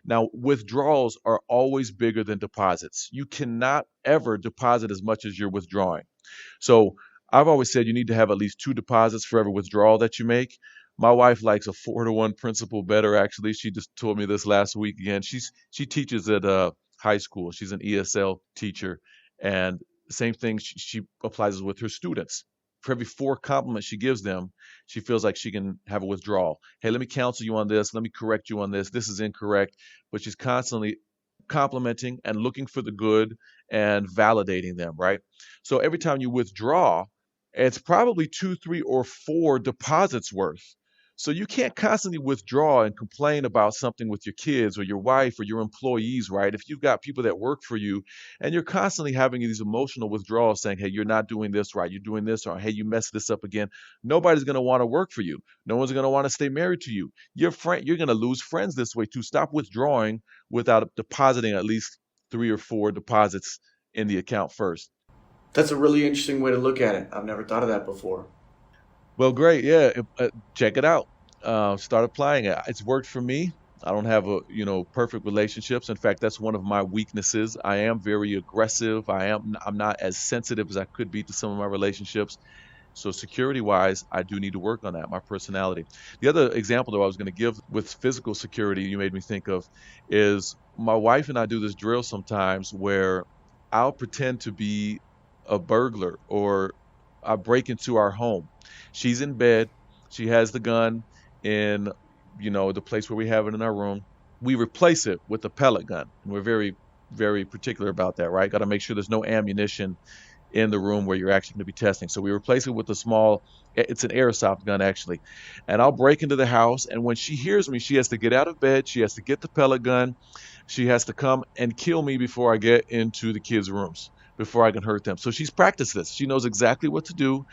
Now, withdrawals are always bigger than deposits. You cannot ever deposit as much as you're withdrawing. So I've always said you need to have at least two deposits for every withdrawal that you make. My wife likes a 4-to-1 principle better. Actually, she just told me this last week again. She teaches at high school. She's an ESL teacher, and same thing she applies with her students. For every 4 compliments she gives them, she feels like she can have a withdrawal. Hey, let me counsel you on this. Let me correct you on this. This is incorrect. But she's constantly complimenting and looking for the good and validating them, right? So every time you withdraw, it's probably 2, 3, or 4 deposits worth. So you can't constantly withdraw and complain about something with your kids or your wife or your employees, right? If you've got people that work for you and you're constantly having these emotional withdrawals saying, hey, you're not doing this right, you're doing this, or hey, you messed this up again, nobody's going to want to work for you. No one's going to want to stay married to you. You're going to lose friends this way too. Stop withdrawing without depositing at least 3 or 4 deposits in the account first. That's a really interesting way to look at it. I've never thought of that before. Well, great. Yeah, check it out. Start applying it. It's worked for me. I don't have perfect relationships. In fact, that's one of my weaknesses. I am very aggressive. I'm not as sensitive as I could be to some of my relationships. So security wise, I do need to work on that, my personality. The other example that I was going to give with physical security you made me think of is my wife and I do this drill sometimes where I'll pretend to be a burglar or I break into our home. She's in bed. She has the gun in, the place where we have it in our room. We replace it with a pellet gun. And we're very, very particular about that, right? Got to make sure there's no ammunition in the room where you're actually going to be testing. So we replace it with it's an airsoft gun actually. And I'll break into the house. And when she hears me, she has to get out of bed. She has to get the pellet gun. She has to come and kill me before I get into the kids' rooms, before I can hurt them. So she's practiced this. She knows exactly what to do.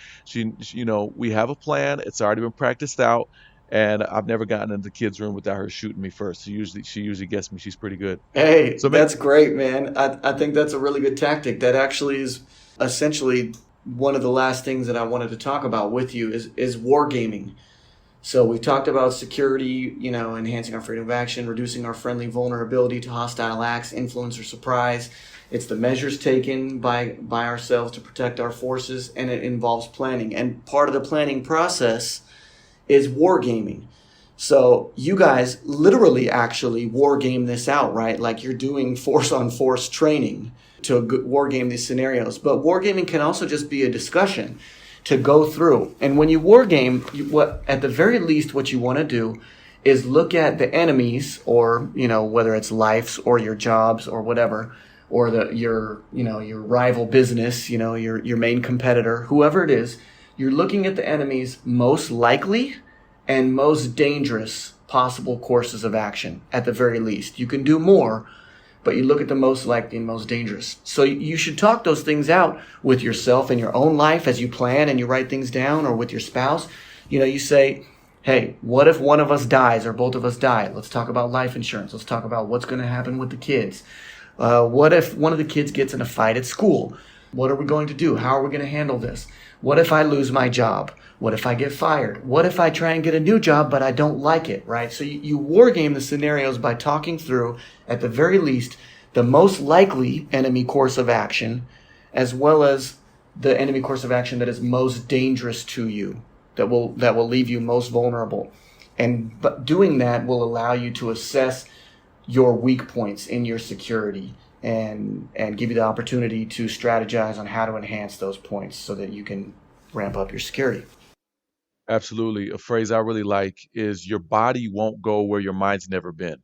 We have a plan. It's already been practiced out. And I've never gotten into the kids' room without her shooting me first. She usually gets me. She's pretty good. Hey, So that's great, man. I think that's a really good tactic. That actually is essentially one of the last things that I wanted to talk about with you is wargaming. So we've talked about security, enhancing our freedom of action, reducing our friendly vulnerability to hostile acts, influence, or surprise. It's the measures taken by ourselves to protect our forces, and it involves planning. And part of the planning process is wargaming. So you guys literally actually wargame this out, right? Like you're doing force-on-force training to wargame these scenarios. But wargaming can also just be a discussion to go through. And when you wargame, at the very least, what you want to do is look at the enemies, or whether it's lives or your jobs or whatever, or your rival business, your main competitor, whoever it is. You're looking at the enemy's most likely and most dangerous possible courses of action, at the very least. You can do more, but you look at the most likely and most dangerous. So you should talk those things out with yourself in your own life as you plan and you write things down, or with your spouse. You say, hey, what if one of us dies or both of us die? Let's talk about life insurance. Let's talk about what's going to happen with the kids. What if one of the kids gets in a fight at school? What are we going to do? How are we going to handle this? What if I lose my job? What if I get fired? What if I try and get a new job, but I don't like it, right? So you war game the scenarios by talking through, at the very least, the most likely enemy course of action, as well as the enemy course of action that is most dangerous to you, that will leave you most vulnerable. And but doing that will allow you to assess your weak points in your security and give you the opportunity to strategize on how to enhance those points so that you can ramp up your security. Absolutely. A phrase I really like is your body won't go where your mind's never been.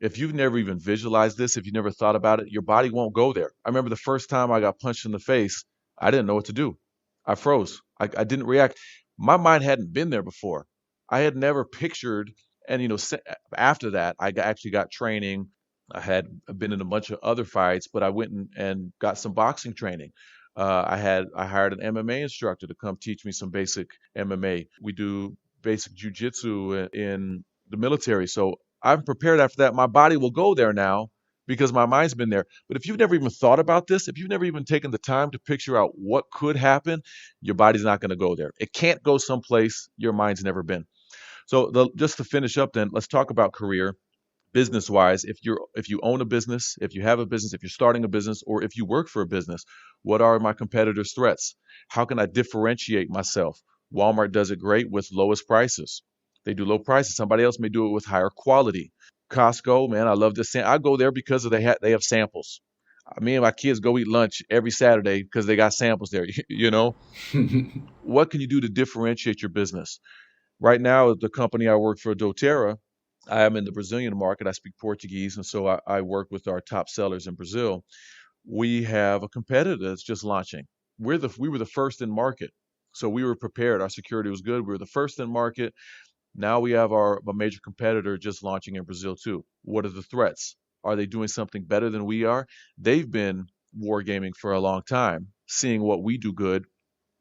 If you've never even visualized this, if you never thought about it, your body won't go there. I remember the first time I got punched in the face, I didn't know what to do. I froze. I didn't react. My mind hadn't been there before. I had never pictured, and after that, actually got training. I had been in a bunch of other fights, but I went and got some boxing training. I hired an MMA instructor to come teach me some basic MMA. We do basic jujitsu in the military, so I'm prepared after that. My body will go there now because my mind's been there. But if you've never even thought about this, if you've never even taken the time to picture out what could happen, your body's not going to go there. It can't go someplace your mind's never been. So just to finish up, then let's talk about career business wise. If you own a business, if you have a business, if you're starting a business, or if you work for a business, what are my competitors' threats? How can I differentiate myself? Walmart does it great with lowest prices. They do low prices. Somebody else may do it with higher quality. Costco, man, I love this. I go there because they have samples. Me and my kids go eat lunch every Saturday because they got samples there. What can you do to differentiate your business? Right now, the company I work for, doTERRA, I am in the Brazilian market. I speak Portuguese, and so I work with our top sellers in Brazil. We have a competitor that's just launching. We were the first in market, so we were prepared. Our security was good. We were the first in market. Now we have a major competitor just launching in Brazil too. What are the threats? Are they doing something better than we are? They've been wargaming for a long time, seeing what we do good,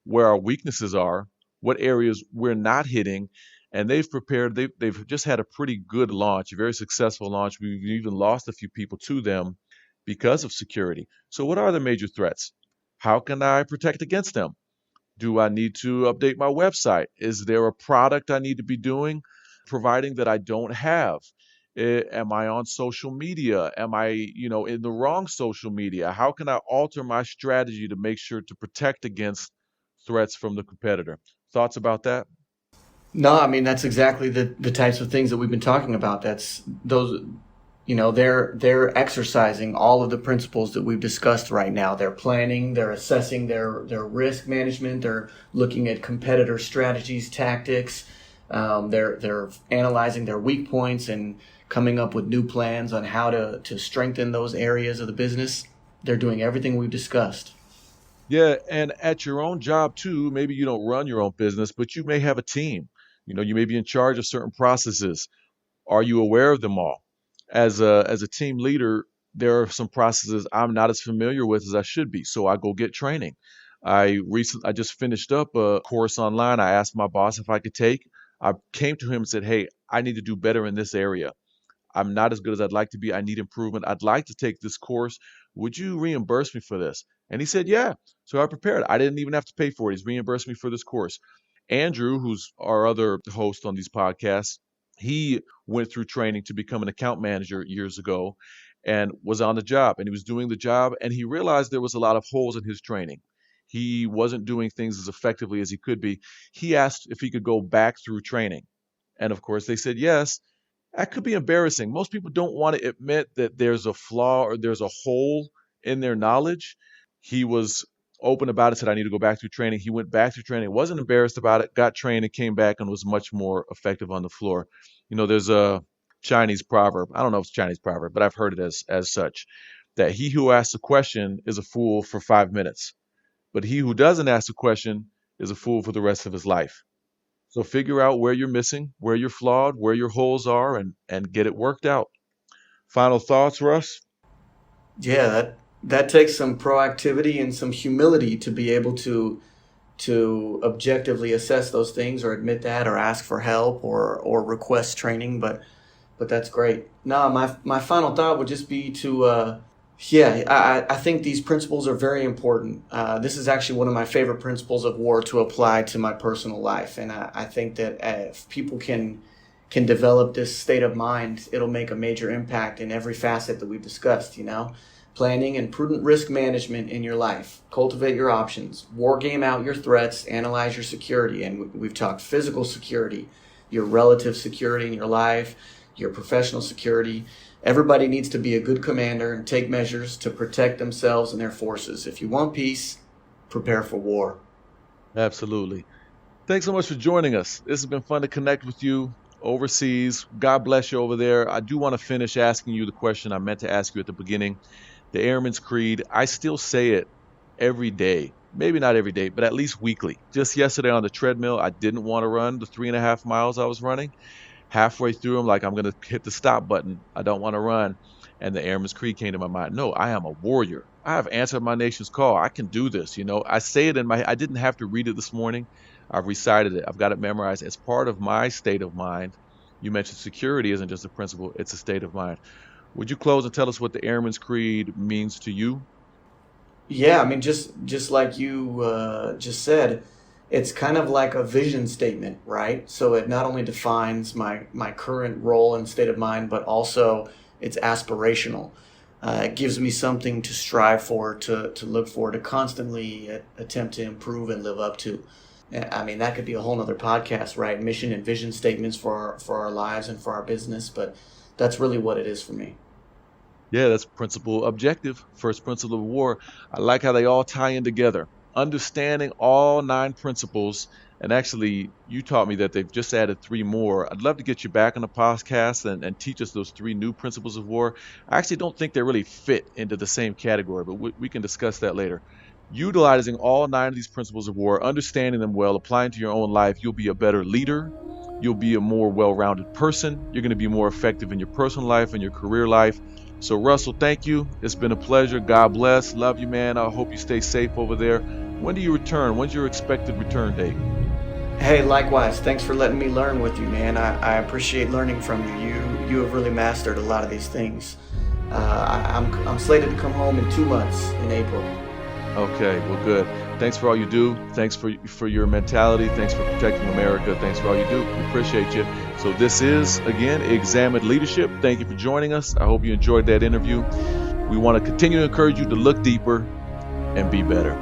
where our weaknesses are, what areas we're not hitting, and they've prepared. They've just had a pretty good launch, a very successful launch. We've even lost a few people to them because of security. So what are the major threats? How can I protect against them? Do I need to update my website? Is there a product I need to be providing that I don't have? Am I on social media? Am I, in the wrong social media? How can I alter my strategy to make sure to protect against threats from the competitor? Thoughts about that? No, I mean that's exactly the types of things that we've been talking about. That's those, they're exercising all of the principles that we've discussed right now. They're planning, they're assessing their risk management, they're looking at competitor strategies, tactics. They're analyzing their weak points and coming up with new plans on how to strengthen those areas of the business. They're doing everything we've discussed. Yeah, and at your own job too, maybe you don't run your own business, but you may have a team. You may be in charge of certain processes. Are you aware of them all? As a team leader, there are some processes I'm not as familiar with as I should be, so I go get training. I just finished up a course online. I asked my boss if I could take. I came to him and said, "Hey, I need to do better in this area. I'm not as good as I'd like to be. I need improvement. I'd like to take this course. Would you reimburse me for this?" And he said, "Yeah." So I prepared. I didn't even have to pay for it. He's reimbursed me for this course. Andrew, who's our other host on these podcasts, he went through training to become an account manager years ago and was on the job, and he was doing the job, and he realized there was a lot of holes in his training. He wasn't doing things as effectively as he could be. He asked if he could go back through training. And of course, they said yes. That could be embarrassing. Most people don't want to admit that there's a flaw or there's a hole in their knowledge. He was open about it, said, "I need to go back through training." He went back through training, wasn't embarrassed about it, got trained and came back and was much more effective on the floor. There's a Chinese proverb. I don't know if it's a Chinese proverb, but I've heard it as such, that he who asks a question is a fool for 5 minutes, but he who doesn't ask a question is a fool for the rest of his life. So figure out where you're missing, where you're flawed, where your holes are, and get it worked out. Final thoughts, Russ? Yeah, that takes some proactivity and some humility to be able to objectively assess those things or admit that or ask for help or request training. But that's great. No, my final thought would just be Yeah, I think these principles are very important. This is actually one of my favorite principles of war to apply to my personal life, and I think that if people can develop this state of mind, it'll make a major impact in every facet that we've discussed. Planning and prudent risk management in your life. Cultivate your options. War game out your threats. Analyze your security, and we've talked physical security, your relative security in your life, your professional security. Everybody needs to be a good commander and take measures to protect themselves and their forces. If you want peace, prepare for war. Absolutely. Thanks so much for joining us. This has been fun to connect with you overseas. God bless you over there. I do want to finish asking you the question I meant to ask you at the beginning. The Airman's Creed, I still say it every day. Maybe not every day, but at least weekly. Just yesterday on the treadmill, I didn't want to run the 3.5 miles I was running. Halfway through, I'm like, I'm going to hit the stop button. I don't want to run. And the Airman's Creed came to my mind. No, I am a warrior. I have answered my nation's call. I can do this. I say it I didn't have to read it this morning. I've recited it. I've got it memorized. It's part of my state of mind. You mentioned security isn't just a principle, it's a state of mind. Would you close and tell us what the Airman's Creed means to you? Yeah, I mean, just like you just said, it's kind of like a vision statement, right? So it not only defines my current role and state of mind, but also it's aspirational. It gives me something to strive for, to look for, to constantly attempt to improve and live up to. I mean, that could be a whole nother podcast, right? Mission and vision statements for our lives and for our business, but that's really what it is for me. Yeah, that's principle objective, first principle of war. I like how they all tie in together. Understanding all 9 principles, and actually, you taught me that they've just added 3 more. I'd love to get you back on the podcast and teach us those 3 new principles of war. I actually don't think they really fit into the same category, but we can discuss that later. Utilizing all 9 of these principles of war, understanding them well, applying to your own life, you'll be a better leader. You'll be a more well-rounded person. You're going to be more effective in your personal life and your career life. So, Russell, thank you. It's been a pleasure. God bless. Love you, man. I hope you stay safe over there. When do you return? When's your expected return date? Hey, likewise. Thanks for letting me learn with you, man. I appreciate learning from you. You have really mastered a lot of these things. I'm slated to come home in 2 months in April. Okay, well, good. Thanks for all you do. Thanks for your mentality. Thanks for protecting America. Thanks for all you do. We appreciate you. So this is, again, Examined Leadership. Thank you for joining us. I hope you enjoyed that interview. We want to continue to encourage you to look deeper and be better.